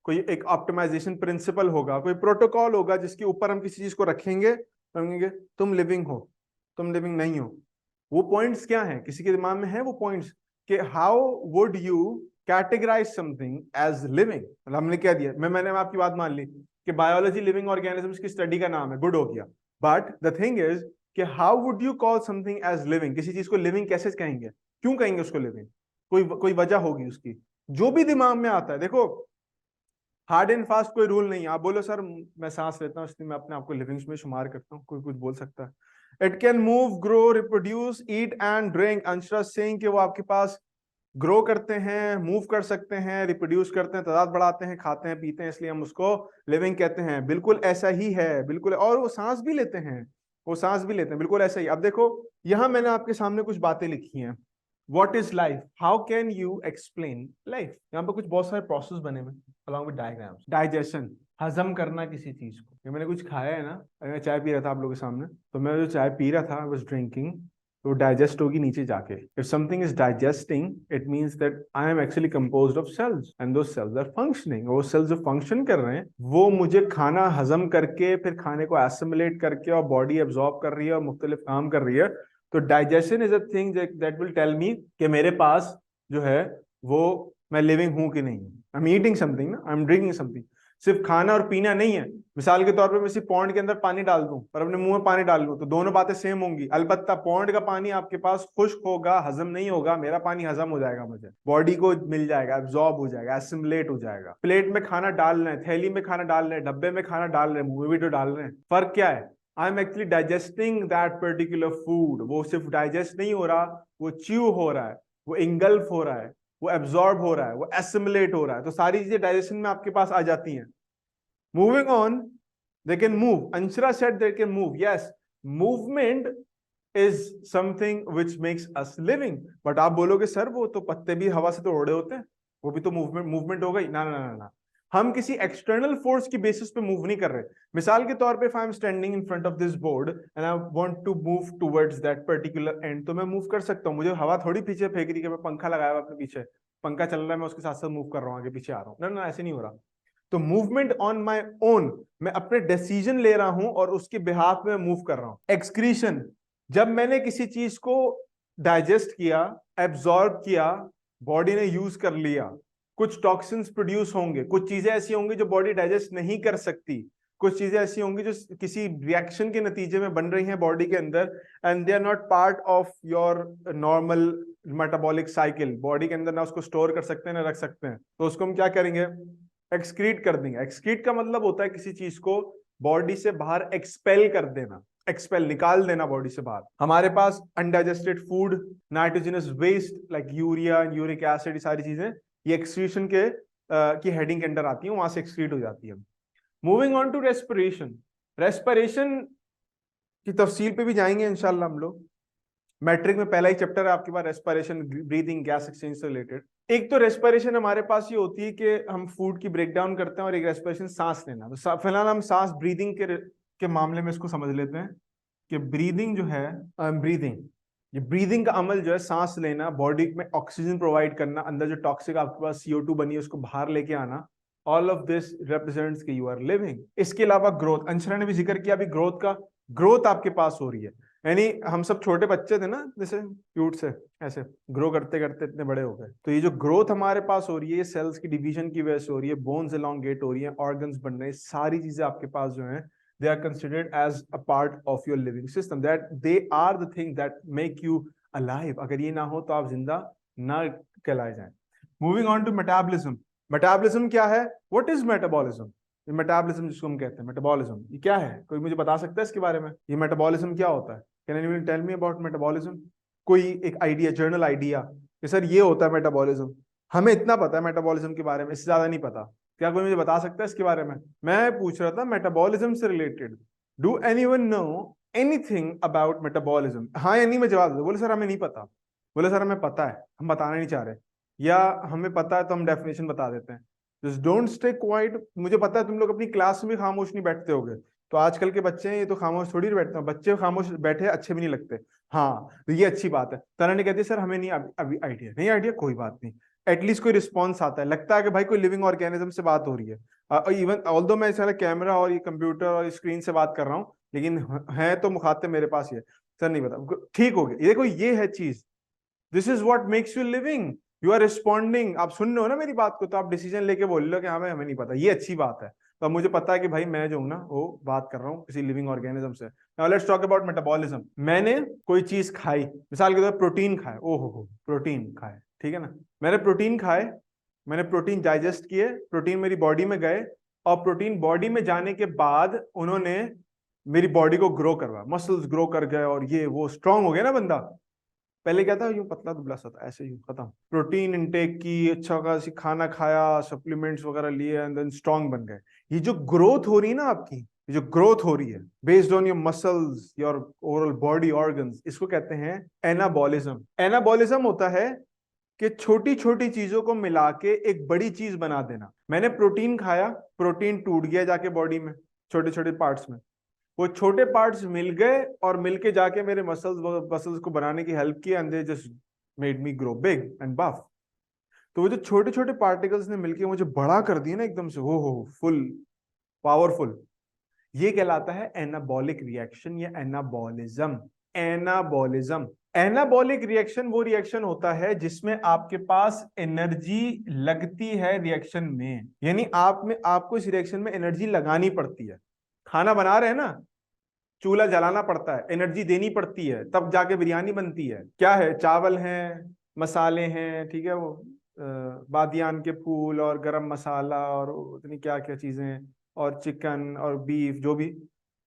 कोई एक ऑप्टिमाइजेशन प्रिंसिपल होगा, कोई प्रोटोकॉल होगा जिसके ऊपर हम किसी चीज को रखेंगे, कहेंगे तुम लिविंग हो, तुम लिविंग नहीं हो। वो पॉइंट्स क्या हैं, किसी के दिमाग में है वो पॉइंट्स कि how would you categorise something as living? मतलब हमने क्या दिया, मैंने आपकी बात मान ली कि बायोलॉजी लिविंग ऑर्गेनिजम्स की स्टडी का नाम है, गुड हो गया। बट द थिंग इज कि how would you call something as living? किसी चीज को लिविंग कैसे कहेंगे, क्यों कहेंगे उसको लिविंग? कोई वजह होगी उसकी, जो भी दिमाग में आता है। देखो, हार्ड एंड फास्ट कोई रूल नहीं है। आप बोलो सर मैं सांस लेता हूँ इसलिए मैं अपने आप को लिविंग्स में शुमार करता हूँ, कोई कुछ बोल सकता है। It can move, grow, reproduce, eat and drink. Anshara Singh के वो आपके पास ग्रो करते हैं, मूव कर सकते हैं, रिप्रोड्यूस करते हैं, तादाद बढ़ाते हैं, खाते हैं, पीते हैं, इसलिए हम उसको लिविंग कहते हैं। बिल्कुल ऐसा ही है, बिल्कुल। और वो सांस भी लेते हैं, वो सांस भी लेते हैं, बिल्कुल ऐसा ही। अब देखो यहां मैंने आपके सामने कुछ बातें लिखी हैं। What is life? How can you explain life? यहाँ पे कुछ बहुत सारे प्रोसेस बने हुए along with diagrams. डाइजेशन, हजम करना किसी चीज को। ये मैंने कुछ खाया है ना, मैं चाय पी रहा था आप लोगों के सामने, तो मैं जो चाय पी रहा था, I was drinking, तो डाइजेस्ट होगी नीचे जाके। If something is digesting, it means that I am actually composed of cells and those cells are functioning. वो cells जो function कर रहे हैं वो मुझे खाना हजम करके, फिर खाने को assimilate करके और बॉडी एब्जॉर्ब कर रही है और मुख्तलिफ काम कर रही है। तो digestion is a thing that will tell me कि मेरे पास जो है वो मैं लिविंग हूं कि नहीं। आई एम ईटिंग समथिंग ना, आई एम ड्रिंकिंग समथिंग। सिर्फ खाना और पीना नहीं है। मिसाल के तौर पे मैं सिर्फ पॉन्ड के अंदर पानी डाल दूं और अपने मुंह में पानी डाल दूं, तो दोनों बातें सेम होंगी। अलबत्ता पॉन्ड का पानी आपके पास खुश्क होगा, हजम नहीं होगा। मेरा पानी हजम हो जाएगा, मुझे बॉडी को मिल जाएगा, एब्जॉर्ब हो जाएगा, एसिमुलेट हो जाएगा। प्लेट में खाना डाल रहे हैं, थैली में खाना डाल रहे हैं, डब्बे में खाना डाल रहे हैं, मुंह में भी तो डाल रहे हैं। फर्क क्या है? I am actually digesting that particular food. वो सिर्फ डाइजेस्ट नहीं हो रहा, वो च्यू हो रहा है, वो इंगल्फ हो रहा है, वो एब्जॉर्ब हो रहा है, वो एसिमुलेट हो रहा है। तो सारी चीजें डाइजेशन में आपके पास आ जाती हैं। Moving on, they can move. Anshara said they can move. Yes, movement is something which makes us living. But आप बोलोगे सर वो तो पत्ते भी हवा से तो उड़े होते हैं, वो भी तो मूवमेंट हो गई। ना ना ना ना, हम किसी एक्सटर्नल फोर्स की बेसिस पे मूव नहीं कर रहे। मिसाल के तौर पे if I am standing in front of this board and I want to move towards that particular end, तो मैं मूव कर सकता हूँ। मुझे हवा थोड़ी पीछे फेंक रही है, मैं पंखा लगाया हुआ अपने पीछे, पंखा चल रहा है, मैं उसके साथ साथ मूव कर रहा हूँ, आगे पीछे आ रहा हूँ। ना ना, ऐसे नहीं हो रहा। तो मूवमेंट ऑन माई ओन, मैं अपने डिसीजन ले रहा हूं और उसके बिहाफ में मूव कर रहा हूं। एक्सक्रीशन, जब मैंने किसी चीज को डाइजेस्ट किया, एब्जॉर्ब किया, बॉडी ने यूज कर लिया, कुछ टॉक्सिन्स प्रोड्यूस होंगे, कुछ चीजें ऐसी होंगी जो बॉडी डाइजेस्ट नहीं कर सकती, कुछ चीजें ऐसी होंगी जो किसी रिएक्शन के नतीजे में बन रही हैं बॉडी के अंदर, and they are not part of your normal metabolic cycle. Body के अंदर ना उसको स्टोर कर सकते हैं ना रख सकते हैं, तो उसको हम क्या करेंगे? एक्सक्रीट कर देंगे। एक्सक्रीट का मतलब होता है किसी चीज को बॉडी से बाहर एक्सपेल कर देना, एक्सपेल, निकाल देना बॉडी से बाहर। हमारे पास undigested food, nitrogenous waste like urea, uric acid, सारी चीजें ये एक्सक्रीशन के की हेडिंग के अंडर आती है, वहां से एक्सक्रीट हो जाती है। Moving on to respiration. Respiration की तफसील पे भी जाएंगे इंशाल्लाह हम लोग। मैट्रिक में पहला ही चैप्टर है आपके पास रेस्पिरेशन, ब्रीदिंग, गैस एक्सचेंज से रिलेटेड। एक तो रेस्पिरेशन हमारे पास ये होती है कि हम फूड की ब्रेक डाउन करते हैं, और एक रेस्पिरेशन सांस लेना। तो फिलहाल हम सांस ब्रीदिंग के मामले में इसको समझ लेते हैं कि ब्रीदिंग जो है, ब्रीदिंग, ये ब्रीदिंग का अमल जो है, सांस लेना, बॉडी में ऑक्सीजन प्रोवाइड करना, अंदर जो टॉक्सिक आपके पास CO2 बनी है उसको बाहर लेके आना, ऑल ऑफ दिस रिप्रेजेंट्स कि यू आर लिविंग। इसके अलावा ग्रोथ, अंशरा ने भी जिक्र किया अभी ग्रोथ का, ग्रोथ आपके पास हो रही है। यानी हम सब छोटे बच्चे थे ना, जैसे क्यूट से ऐसे ग्रो करते करते इतने बड़े हो गए, तो ये जो ग्रोथ हमारे पास हो रही है, सेल्स की डिवीजन की वजह से हो रही है, बोन्स एलोंगेट हो रही है, ऑर्गन्स बन रहे हैं, सारी चीजें आपके पास जो है, they are considered as a part of your living system, that they are the thing that make you alive। अगर ये ना हो तो आप जिंदा ना कहलाए जाएं। Moving on to metabolism. Metabolism क्या है? What is metabolism? ये मेटाबॉलिज्म जिसको हम कहते हैं मेटाबॉलिज्म, ये क्या है? कोई मुझे बता सकता है इसके बारे में? ये मेटाबॉलिज्म क्या होता है? Can anyone tell me about metabolism? कोई एक आइडिया, जर्नल आइडिया कि सर ये होता है मेटाबॉलिज्म। हमें इतना पता है मेटाबॉलिज्म के बारे में, इससे ज्यादा नहीं पता। क्या कोई मुझे बता सकता है इसके बारे में? मैं पूछ रहा था मेटाबॉलिज्म से related, do anyone know anything about metabolism? हाँ या नहीं में जवाब दो। बोले सर हमें नहीं पता। बोले सर हमें पता है, हम बताना नहीं चाह रहे, या हमें पता है तो हम डेफिनेशन बता देते हैं। Just don't stay quiet. मुझे पता है तुम लोग अपनी क्लास में खामोश नहीं बैठते होगे, तो आजकल के बच्चे हैं ये तो खामोश थोड़ी बैठते हैं, बच्चे खामोश बैठे अच्छे भी नहीं लगते। हाँ तो ये अच्छी बात है। तरा ने कहती है सर हमें नहीं अभी आइडिया नहीं, आइडिया कोई बात नहीं, एटलीस्ट कोई रिस्पॉन्स आता है, लगता है कि भाई कोई लिविंग ऑर्गेनिज्म से बात हो रही है। इवन ऑल्दो मैं सारा कैमरा और ये कंप्यूटर और स्क्रीन से बात कर रहा हूँ, लेकिन है तो मुखातिब मेरे पास ही है। सर नहीं पता, ठीक हो गया। देखो ये है चीज, this is what makes you living, you are responding. आप सुन रहे हो ना मेरी बात को, तो आप डिसीजन लेके बोल लो कि हाँ भाई हमें नहीं पता, ये अच्छी बात है। तो अब मुझे पता है कि भाई मैं जो हूं ना वो बात कर रहा हूँ किसी लिविंग ऑर्गेनिज्म से। Now let's talk about metabolism. मैंने कोई चीज खाई, मिसाल के तौर पर प्रोटीन खाए, ओहो प्रोटीन खाए, ठीक है ना, मैंने प्रोटीन खाए, मैंने प्रोटीन डाइजेस्ट किए, प्रोटीन मेरी बॉडी में गए, और प्रोटीन बॉडी में जाने के बाद उन्होंने मेरी बॉडी को ग्रो करवाया, मसल्स ग्रो कर गए और ये वो स्ट्रांग हो गया ना बंदा। पहले क्या था, यूं पतला दुबला सा था, ऐसे यूं खत्म। प्रोटीन इनटेक की, अच्छा खासी खाना खाया, सप्लीमेंट्स वगैरह लिए, एंड देन स्ट्रांग बन गए। ये जो ग्रोथ हो रही है ना आपकी, ये जो ग्रोथ हो रही है based on your muscles, your overall body organs, इसको कहते हैं एनाबॉलिज्म। एनाबॉलिज्म होता है कि छोटी छोटी चीजों को मिला के एक बड़ी चीज बना देना। मैंने प्रोटीन खाया, प्रोटीन टूट गया जाके बॉडी में छोटे छोटे पार्ट्स में, वो छोटे पार्ट्स मिल गए और मिलके जाके मेरे मसल्स को बनाने की हेल्प की, and they just made me grow big and buff. तो वो जो छोटे छोटे पार्टिकल्स ने मिलके मुझे बड़ा कर दिया ना एकदम से, हो फुल पावरफुल, ये कहलाता है एनाबॉलिक रिएक्शन या एनाबॉलिज्म। एनाबॉलिज्म, एनाबॉलिक रिएक्शन वो रिएक्शन होता है जिसमें आपके पास एनर्जी लगती है रिएक्शन में, यानी आप में आपको इस रिएक्शन में एनर्जी लगानी पड़ती है। खाना बना रहे हैं ना, चूल्हा जलाना पड़ता है, एनर्जी देनी पड़ती है, तब जाके बिरयानी बनती है। क्या है, चावल हैं, मसाले हैं, ठीक है, वो बादियान के फूल और गरम मसाला और इतनी क्या क्या चीजें, और चिकन और बीफ जो भी,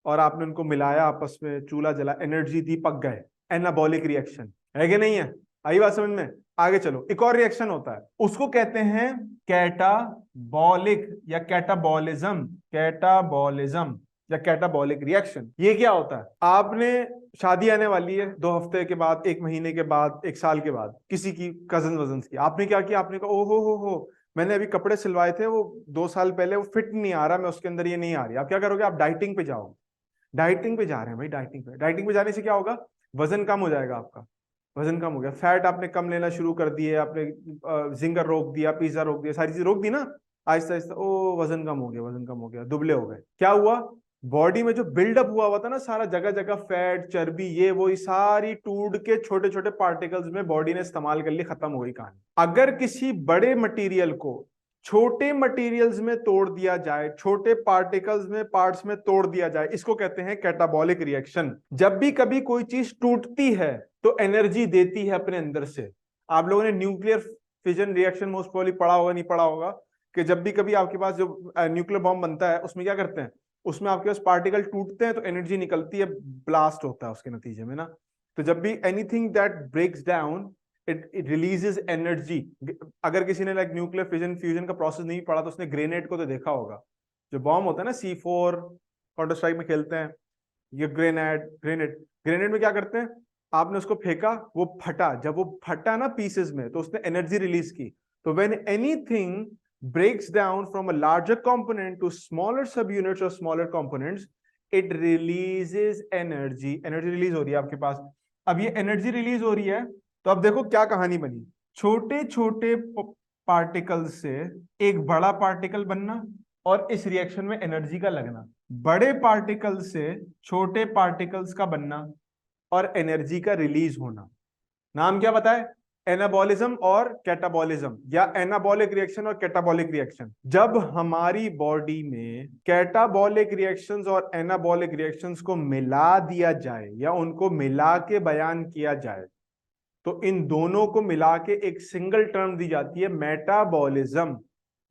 और आपने उनको मिलाया आपस में, चूल्हा जला, एनर्जी दी, पक गए। एनाबॉलिक रिएक्शन है कि नहीं है? आई बात समझ में? आगे चलो, एक और रिएक्शन होता है, उसको कहते हैं कैटाबॉलिक या कैटाबॉलिज्म। कैटाबॉलिज्म या कैटाबॉलिक रिएक्शन, ये क्या होता है? आपने शादी आने वाली है 2 हफ्ते के बाद, 1 महीने के बाद, 1 साल के बाद, किसी की कजन वजन की, आपने क्या किया? आपने कहा ओ हो मैंने अभी कपड़े सिलवाए थे वो 2 साल पहले, वो फिट नहीं आ रहा, मैं उसके अंदर ये नहीं आ रही। आप क्या करोगे? आप डाइटिंग पे जाओगे। डाइटिंग पे जा रहे हैं भाई, डाइटिंग पे, डाइटिंग पे जाने से क्या होगा? वजन कम हो जाएगा आपका, वजन कम हो गया, फैट आपने कम लेना शुरू कर दिए, आपने जिंगर रोक दिया, पिज्जा रोक दिया, सारी चीज रोक दी ना, आहिस्ता आहिस्ता ओ वजन कम हो गया, वजन कम हो गया, दुबले हो गए। क्या हुआ? बॉडी में जो बिल्डअप हुआ था ना सारा, जगह जगह फैट, चर्बी, ये वो, ये सारी टूट के छोटे छोटे पार्टिकल्स में बॉडी ने इस्तेमाल कर ली, खत्म हो गई कहानी। अगर किसी बड़े मटेरियल को छोटे मटेरियल्स में तोड़ दिया जाए, छोटे पार्टिकल्स में, पार्ट्स में तोड़ दिया जाए, इसको कहते हैं कैटाबॉलिक रिएक्शन। जब भी कभी कोई चीज टूटती है तो एनर्जी देती है अपने अंदर से। आप लोगों ने nuclear fission reaction most probably पढ़ा होगा, नहीं पढ़ा होगा, कि जब भी कभी आपके पास जो न्यूक्लियर बॉम्ब बनता है, उसमें क्या करते हैं? उसमें आपके पास पार्टिकल टूटते हैं तो एनर्जी निकलती है, ब्लास्ट होता है उसके नतीजे में ना। तो जब भी anything that breaks down, it releases energy. अगर किसी ने लाइक न्यूक्लियर फिजन फ्यूजन का प्रोसेस नहीं पढ़ा तो उसने ग्रेनेड को तो देखा होगा, जो बॉम्ब होता है ना, C4 काउंटर स्ट्राइक में खेलते हैं, ये ग्रेनेड ग्रेनेड ग्रेनेड में क्या करते हैं? आपने उसको फेंका, वो फटा, जब वो फटा ना पीसेस में, तो उसने एनर्जी रिलीज की, तो when anything breaks down from a larger component to smaller subunits or smaller components, it releases energy. Energy release हो रही है आपके पास। अब ये एनर्जी रिलीज हो रही है, तो अब देखो क्या कहानी बनी। छोटे छोटे पार्टिकल से एक बड़ा पार्टिकल बनना और इस रिएक्शन में एनर्जी का लगना, बड़े पार्टिकल से छोटे पार्टिकल्स का बनना और एनर्जी का रिलीज होना। नाम क्या बताए? एनाबॉलिज्म और कैटाबॉलिज्म, या एनाबॉलिक रिएक्शन और कैटाबॉलिक रिएक्शन। जब हमारी बॉडी में कैटाबॉलिक रिएक्शंस और एनाबॉलिक रिएक्शंस को मिला दिया जाए या उनको मिला के बयान किया जाए, तो इन दोनों को मिला के एक सिंगल टर्म दी जाती है, मेटाबॉलिज्म।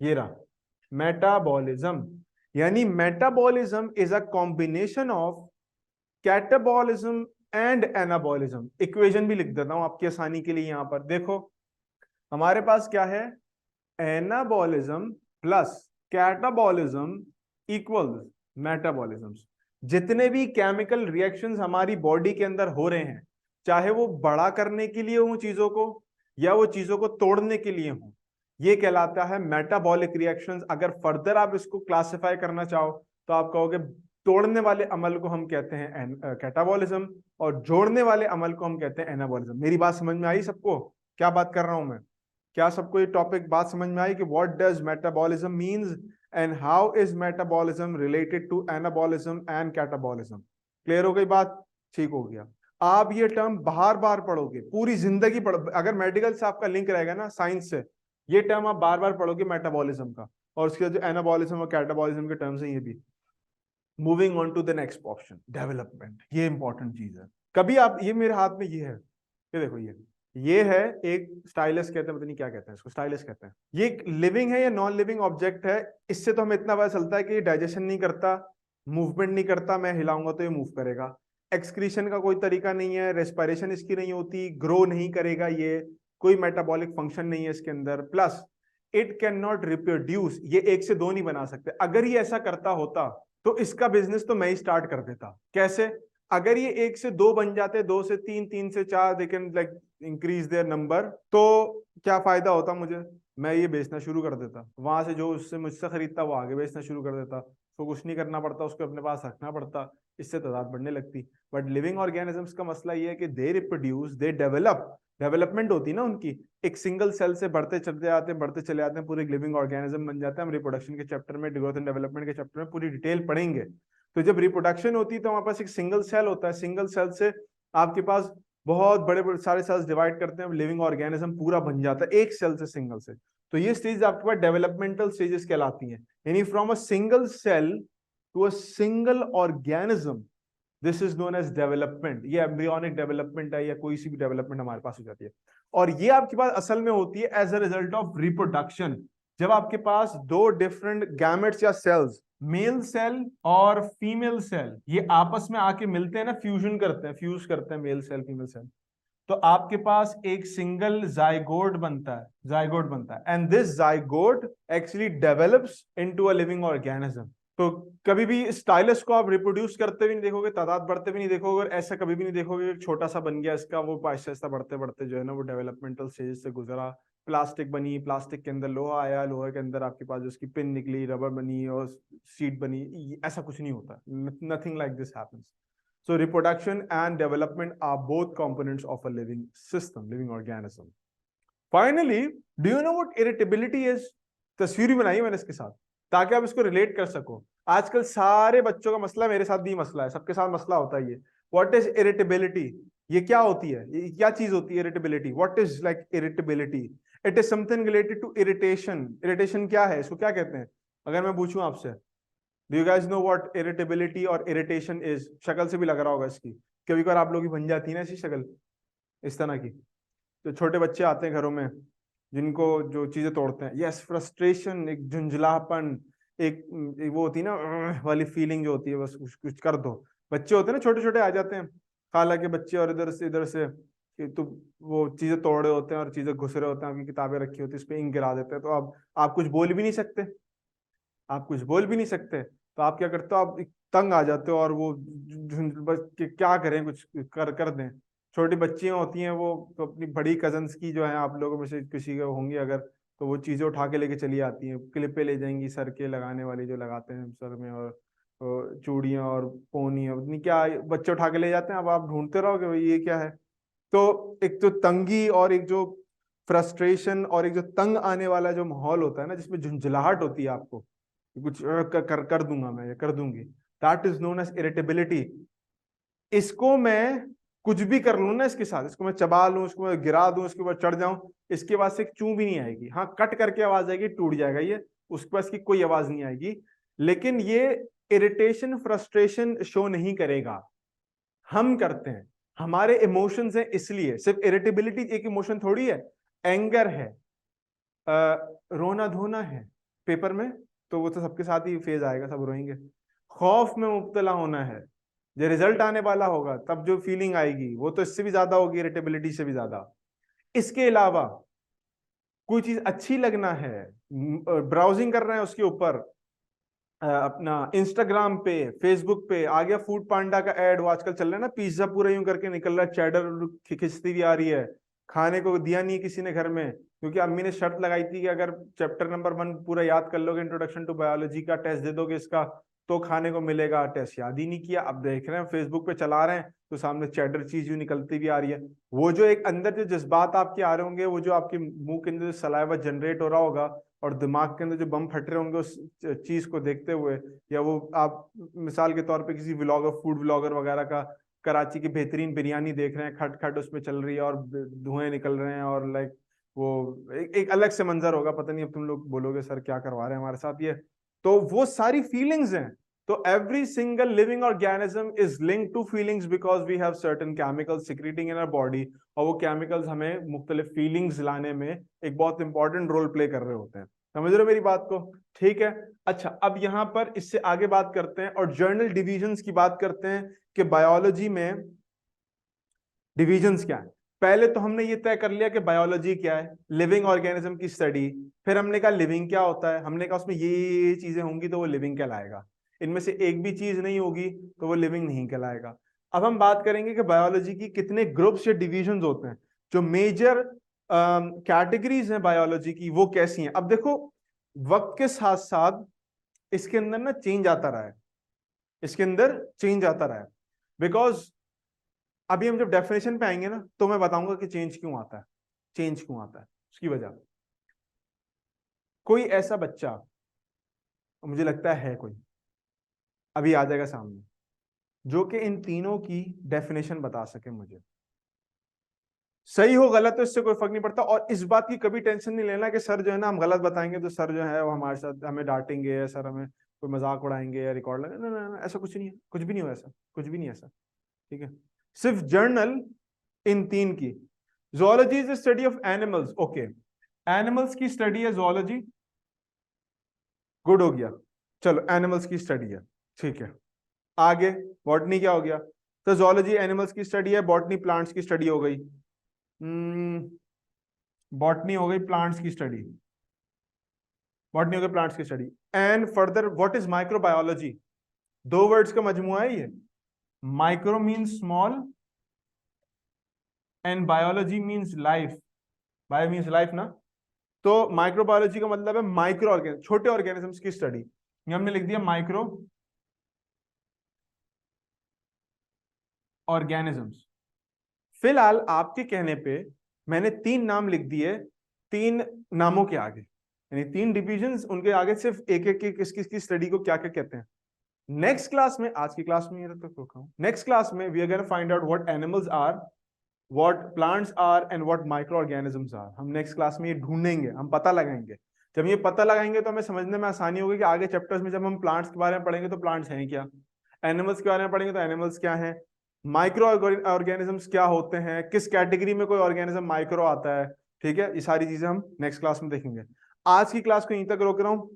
ये रहा मेटाबॉलिज्म। यानी metabolism is a combination of catabolism and anabolism. Equation भी लिख देता हूं आपकी आसानी के लिए। यहां पर देखो हमारे पास क्या है, anabolism plus catabolism equals metabolism. जितने भी केमिकल रिएक्शंस हमारी बॉडी के अंदर हो रहे हैं, चाहे वो बड़ा करने के लिए हो चीजों को या वो चीजों को तोड़ने के लिए हो, ये कहलाता है मेटाबॉलिक रिएक्शंस। अगर फर्दर आप इसको क्लासिफाई करना चाहो तो आप कहोगे तोड़ने वाले अमल को हम कहते हैं कैटाबॉलिज्म और जोड़ने वाले अमल को हम कहते हैं एनाबॉलिज्म। मेरी बात समझ में आई सबको? क्या बात कर रहा हूं मैं? क्या सबको ये टॉपिक बात समझ में आई कि what does metabolism means and how is metabolism related to anabolism and catabolism? Clear हो गई बात? ठीक हो गया। आप ये टर्म बार बार पढ़ोगे, पूरी जिंदगी पढ़ो। अगर मेडिकल से आपका लिंक रहेगा ना साइंस से, ये टर्म आप बार बार पढ़ोगे मेटाबॉलिज्म का, और उसके जो एनाबॉलिज्म और कैटाबॉलिज्म के टर्म्स हैं ये भी। Moving on to the next option, development. ये इंपॉर्टेंट चीज है। कभी आप, ये मेरे हाथ में ये है, ये देखो, ये है एक स्टाइलस, कहते हैं, पता नहीं क्या कहते हैं इसको, स्टाइलस कहते हैं। ये लिविंग है या नॉन लिविंग ऑब्जेक्ट है? इससे तो हमें इतना पता चलता है कि ये डाइजेशन नहीं करता, मूवमेंट नहीं करता, मैं हिलाऊंगा तो ये मूव करेगा, एक्सक्रीशन का कोई तरीका नहीं है, रेस्पिरेशन इसकी नहीं होती, ग्रो नहीं करेगा, ये कोई मेटाबॉलिक फंक्शन नहीं है इसके अंदर, plus it can not reproduce, ये एक से दो नहीं बना सकते। अगर ये ऐसा करता होता तो इसका बिजनेस तो मैं ही स्टार्ट कर देता। कैसे? अगर ये एक से दो बन जाते, दो से तीन, तीन से चार, they can like increase their number, तो क्या फायदा होता मुझे? मैं ये बेचना शुरू कर देता, वहां से जो उससे मुझसे खरीदता वो आगे बेचना शुरू कर देता, तो कुछ नहीं करना पड़ता, उसको अपने पास रखना पड़ता, इससे तादाद बढ़ने लगती। बट लिविंग ऑर्गेनिजम्स का मसला ये है कि they reproduce, they develop, development होती है ना उनकी, एक सिंगल सेल से बढ़ते चलते आते हैं, बढ़ते चले आते हैं, पूरे लिविंग ऑर्गेनिज्म बन जाते हैं। हम रिप्रोडक्शन के चैप्टर में, ग्रोथ एंड डेवलपमेंट के चैप्टर में पूरी डिटेल पढ़ेंगे। तो जब रिप्रोडक्शन होती है तो हमारे पास एक सिंगल सेल होता है, सिंगल सेल से आपके पास बहुत बड़े बड़े सारे सेल्स डिवाइड करते हैं, लिविंग ऑर्गेनिज्म पूरा बन जाता है एक सेल से, सिंगल से। तो ये स्टेज आपके पास डेवलपमेंटल स्टेजेस कहलाती हैं, यानी from a single cell to a single organism, this is known as development. ये एम्ब्रियोनिक डेवलपमेंट है या कोई सी भी डेवलपमेंट हमारे पास हो जाती है। और ये आपके पास असल में होती है as a result of reproduction. जब आपके पास दो डिफरेंट गैमेट्स या सेल्स, मेल सेल और फीमेल सेल, ये आपस में आके मिलते हैं ना, फ्यूजन करते हैं, फ्यूज करते हैं मेल सेल फीमेल सेल, तो आपके पास एक सिंगल जाइगोट बनता है, जाइगोट बनता है, and this zygote actually develops into a living organism. तो कभी भी स्टाइलस को आप रिप्रोड्यूस करते भी नहीं देखोगे, तादाद बढ़ते भी नहीं देखोगे, और ऐसा कभी भी नहीं देखोगे छोटा सा बन गया इसका, वो आहिस्ता आहिस्ता बढ़ते बढ़ते जो है ना वो डेवलपमेंटल स्टेज से गुजरा, प्लास्टिक बनी, प्लास्टिक के अंदर लोहा आया, लोहे के अंदर आपके पास उसकी पिन निकली, रबर बनी और सीट बनी। ऐसा कुछ नहीं होता, nothing like this happens. So reproduction and development are both components of a living system, living organism. Finally, do you know what irritability is? तस्वीर भी बनाई मैंने इसके साथ ताकि आप इसको रिलेट कर सको। आजकल सारे बच्चों का मसला, मेरे साथ भी मसला है, सबके साथ मसला होता है ये। What is irritability? ये क्या होती है? ये क्या चीज होती है irritability? What is like irritability? It is something related to irritation. Irritation क्या है? इसको क्या कहते हैं? अगर मैं पूछूं आपसे, Do you guys know what irritability और irritation is? शक्ल से भी लग रहा होगा इसकी, कभी कभार आप लोग की बन जाती है ना ऐसी शक्ल, इस तरह की। तो छोटे बच्चे आते हैं घरों में जिनको जो चीजें तोड़ते हैं, यस, फ्रस्ट्रेशन, एक झुंझलापन, एक वो होती है ना वाली फीलिंग जो होती है, बस कुछ कुछ कर दो। बच्चे होते हैं ना छोटे छोटे आ जाते हैं, खाला के बच्चे, और इधर से तो वो चीजें तोड़ रहे होते हैं और चीजें घुस रहे होते हैं, आपकी किताबें रखी होती है, इस पे इंक गिरा देते हैं, तो अब आप कुछ बोल भी नहीं सकते, आप कुछ बोल भी नहीं सकते, तो आप क्या करते हो, आप तंग आ जाते हो, और वो बस क्या करें, कुछ कर दें। छोटी बच्चियां होती हैं वो तो अपनी बड़ी कजन्स की, जो है आप लोगों में से किसी के होंगी अगर, तो वो चीजें उठा के लेके चली आती हैं, क्लिपें ले जाएंगी सर के लगाने वाली जो लगाते हैं सर में, और चूड़ियां और पोनी और पत्नी क्या बच्चे उठा के ले जाते हैं। अब आप ढूंढते रहोगे भाई ये क्या है। तो एक तो तंगी और एक जो फ्रस्ट्रेशन और एक जो तंग आने वाला जो माहौल होता है ना, जिसमें झुंझलाहट होती है आपको, कुछ कर दूंगा मैं, ये कर दूंगी, that is known as irritability. इसको मैं कुछ भी कर लूं ना इसके साथ, इसको मैं चबा लूं, इसको मैं गिरा दूं, इसके ऊपर चढ़ जाऊं, इसके बाद से एक चू भी नहीं आएगी। हाँ, कट करके आवाज आएगी, टूट जाएगा ये, उसके पास की कोई आवाज नहीं आएगी, लेकिन ये इरिटेशन फ्रस्ट्रेशन शो नहीं करेगा। हम करते हैं, हमारे इमोशंस हैं, इसलिए सिर्फ इरिटेबिलिटी एक इमोशन थोड़ी है, एंगर है, रोना धोना है पेपर में, तो वो तो सबके साथ ही फेज आएगा, सब रोएंगे। खौफ में मुब्तला होना है, जो रिजल्ट आने वाला होगा तब जो फीलिंग आएगी वो तो इससे भी ज्यादा होगी, इरिटेबिलिटी से भी ज्यादा। इसके अलावा कोई चीज अच्छी लगना है, ब्राउजिंग कर रहे हैं उसके ऊपर, अपना इंस्टाग्राम पे फेसबुक पे आ गया फूड पांडा का एड, वो आजकल चल रहा है ना, पिज्जा पूरा यूं करके निकल रहा है, चेडर खिंचती हुई आ रही है, खाने को दिया नहीं किसी ने घर में, क्योंकि अम्मी ने शर्त लगाई थी कि अगर चैप्टर नंबर 1 पूरा याद कर लोगे, इंट्रोडक्शन टू बायोलॉजी का टेस्ट दे दोगे इसका, तो खाने को मिलेगा। टेस्ट याद ही नहीं किया, अब देख रहे हैं फेसबुक पे चला रहे हैं तो सामने चेडर चीज यूं निकलती भी आ रही है। वो जो एक अंदर जो जज्बात आपके आ रहे होंगे, वो जो आपके मुंह के अंदर जो सलाइवा जनरेट हो रहा होगा और दिमाग के अंदर जो बम फट रहे होंगे उस चीज को देखते हुए, या वो आप मिसाल के तौर पे किसी व्लॉगर, फूड व्लॉगर वगैरह का कराची की बेहतरीन बिरयानी देख रहे हैं, खट खट उसमें चल रही है और धुएं निकल रहे हैं, और लाइक वो एक अलग से मंजर होगा, पता नहीं अब तुम लोग बोलोगे सर क्या करवा रहे हैं हमारे साथ ये। तो वो सारी फीलिंग्स हैं। तो every single living organism is linked to feelings because we have certain chemicals secreting in our body, और वो chemicals हमें मुख्तलिफ feelings लाने में एक बहुत इंपॉर्टेंट रोल प्ले कर रहे होते हैं। समझ रहे हो मेरी बात को? ठीक है, अच्छा अब यहां पर इससे आगे बात करते हैं और जर्नल डिविजन्स की बात करते हैं कि बायोलॉजी में डिविजन्स क्या है। पहले तो हमने ये तय कर लिया कि बायोलॉजी क्या है, लिविंग ऑर्गेनिज्म की स्टडी। फिर हमने कहा लिविंग क्या होता है, हमने कहा उसमें ये चीजें होंगी तो वो लिविंग कहलाएगा, इनमें से एक भी चीज नहीं होगी तो वो लिविंग नहीं कहलाएगा। अब हम बात करेंगे कि बायोलॉजी की कितने ग्रुप्स या डिविजन्स होते हैं, जो मेजर कैटेगरीज हैं बायोलॉजी की वो कैसी हैं। अब देखो वक्त के साथ साथ इसके अंदर ना चेंज आता रहा है, इसके अंदर चेंज आता रहा है, बिकॉज अभी हम जब डेफिनेशन पे आएंगे ना तो मैं बताऊंगा कि चेंज क्यों आता है, चेंज क्यों आता है उसकी वजह। कोई ऐसा बच्चा, मुझे लगता है कोई अभी आ जाएगा सामने, जो कि इन तीनों की डेफिनेशन बता सके मुझे, सही हो गलत तो इससे कोई फर्क नहीं पड़ता। और इस बात की कभी टेंशन नहीं लेना कि सर जो है ना हम गलत बताएंगे तो सर जो है वो हमारे साथ हमें डांटेंगे, या सर हमें कोई मजाक उड़ाएंगे या रिकॉर्ड लगाएंगे। ना, ना, ना, ऐसा कुछ नहीं है, कुछ भी नहीं हो ऐसा, कुछ भी नहीं ऐसा। ठीक है, सिर्फ जर्नल इन 3 की। zoology is the study of animals, okay, animals की स्टडी है zoology, गुड हो गया, चलो एनिमल्स की स्टडी है, ठीक है। आगे बॉटनी क्या हो गया, तो zoology एनिमल्स की स्टडी है, बॉटनी प्लांट्स की स्टडी हो गई, बॉटनी हो गई प्लांट्स की स्टडी, बॉटनी हो गई प्लांट्स की study. And further what is microbiology, 2 words का मजमुआ है ये, micro means small and biology means life, bio means life ना। तो माइक्रोबायोलॉजी का मतलब है माइक्रो ऑर्गेनिज्म, छोटे ऑर्गेनिजम्स की स्टडी, हमने लिख दिया माइक्रो ऑर्गेनिजम्स। फिलहाल आपके कहने पे मैंने 3 नाम लिख दिए, 3 नामों के आगे, यानी 3 डिविजन्स, उनके आगे सिर्फ एक एक किस किस की स्टडी को क्या क्या कहते हैं। नेक्स्ट क्लास में, आज की क्लास में ये तक रोका हूं, नेक्स्ट क्लास में we are gonna find out what animals are, what plants are and what micro organisms are. हम नेक्स्ट क्लास में ये ढूंढेंगे, हम पता लगाएंगे। जब ये पता लगाएंगे तो हमें समझने में आसानी होगी कि आगे चैप्टर्स में जब हम प्लांट्स के बारे में पढ़ेंगे तो प्लांट्स हैं क्या, एनिमल्स के बारे में पढ़ेंगे तो एनिमल्स क्या हैं, माइक्रो ऑर्गेनिजम्स क्या होते हैं, किस कैटेगरी में कोई ऑर्गेनिज्म माइक्रो आता है। ठीक है, ये सारी चीजें हम नेक्स्ट क्लास में देखेंगे। आज की क्लास को यहीं तक रोक रहा हूं।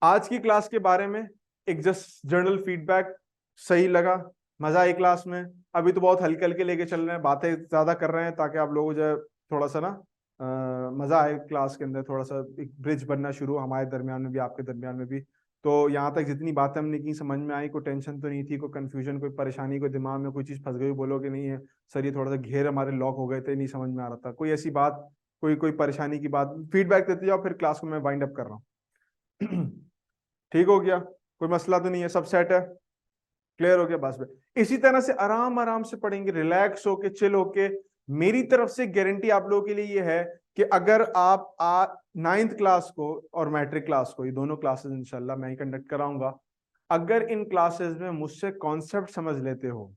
आज की क्लास के बारे में एक जस्ट जर्नल फीडबैक, सही लगा, मजा आई क्लास में। अभी तो बहुत हल्के हल्के लेके चल रहे हैं, बातें ज्यादा कर रहे हैं ताकि आप लोगों जो थोड़ा सा ना मजा आए क्लास के अंदर, थोड़ा सा एक ब्रिज बनना शुरू हमारे दरमियान में भी आपके दरमियान में भी। तो यहाँ तक जितनी बातें हमने की समझ में आई, कोई टेंशन तो नहीं थी, कोई कंफ्यूजन, कोई परेशानी, कोई दिमाग में कोई चीज फंस गई बोलोगे नहीं है सर ये थोड़ा सा घेर हमारे लॉक हो गए थे, नहीं समझ में आ रहा था, कोई ऐसी बात, कोई कोई परेशानी की बात, फीडबैक देते जाओ, फिर क्लास को मैं वाइंड अप कर रहा हूँ। ठीक हो गया, कोई मसला तो नहीं है, सब सेट है, क्लियर हो गया? बस इसी तरह से आराम आराम से पढ़ेंगे, रिलैक्स होके, चिल होके। मेरी तरफ से गारंटी आप लोगों के लिए ये है कि अगर आप नाइन्थ क्लास को और मैट्रिक क्लास को, ये दोनों क्लासेस इंशाल्लाह मैं ही कंडक्ट कराऊंगा, अगर इन क्लासेस में मुझसे कॉन्सेप्ट समझ लेते हो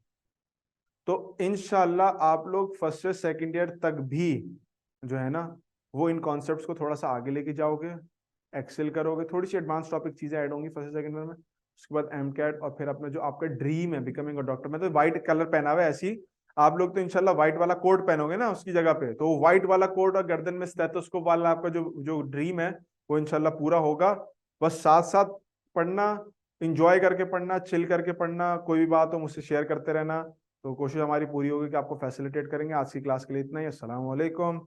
तो इंशाल्लाह आप लोग फर्स्ट से सेकंड ईयर तक भी जो है ना वो इन कॉन्सेप्ट्स को थोड़ा सा आगे लेके जाओगे, एक्सेल करोगे, थोड़ी सी एडवांस टॉपिक चीजें ऐड होंगी फर्स्ट सेकंड ईयर में। उसके बाद एमकैट, और फिर अपना जो आपका ड्रीम है बिकमिंग अ डॉक्टर, मैं तो व्हाइट कलर पहना हुआ है ऐसी, आप लोग तो इंशाल्लाह व्हाइट वाला कोट पहनोगे ना उसकी जगह पे, तो व्हाइट वाला कोट और गर्दन में स्टेथोस्कोप वाला आपका जो जो ड्रीम है वो इंशाल्लाह पूरा होगा। बस साथ साथ पढ़ना, इंजॉय करके पढ़ना, चिल करके पढ़ना, कोई भी बात हो मुझसे शेयर करते रहना, तो कोशिश हमारी पूरी होगी कि आपको फैसिलिटेट करेंगे। आज की क्लास के लिए इतना ही। अस्सलाम वालेकुम।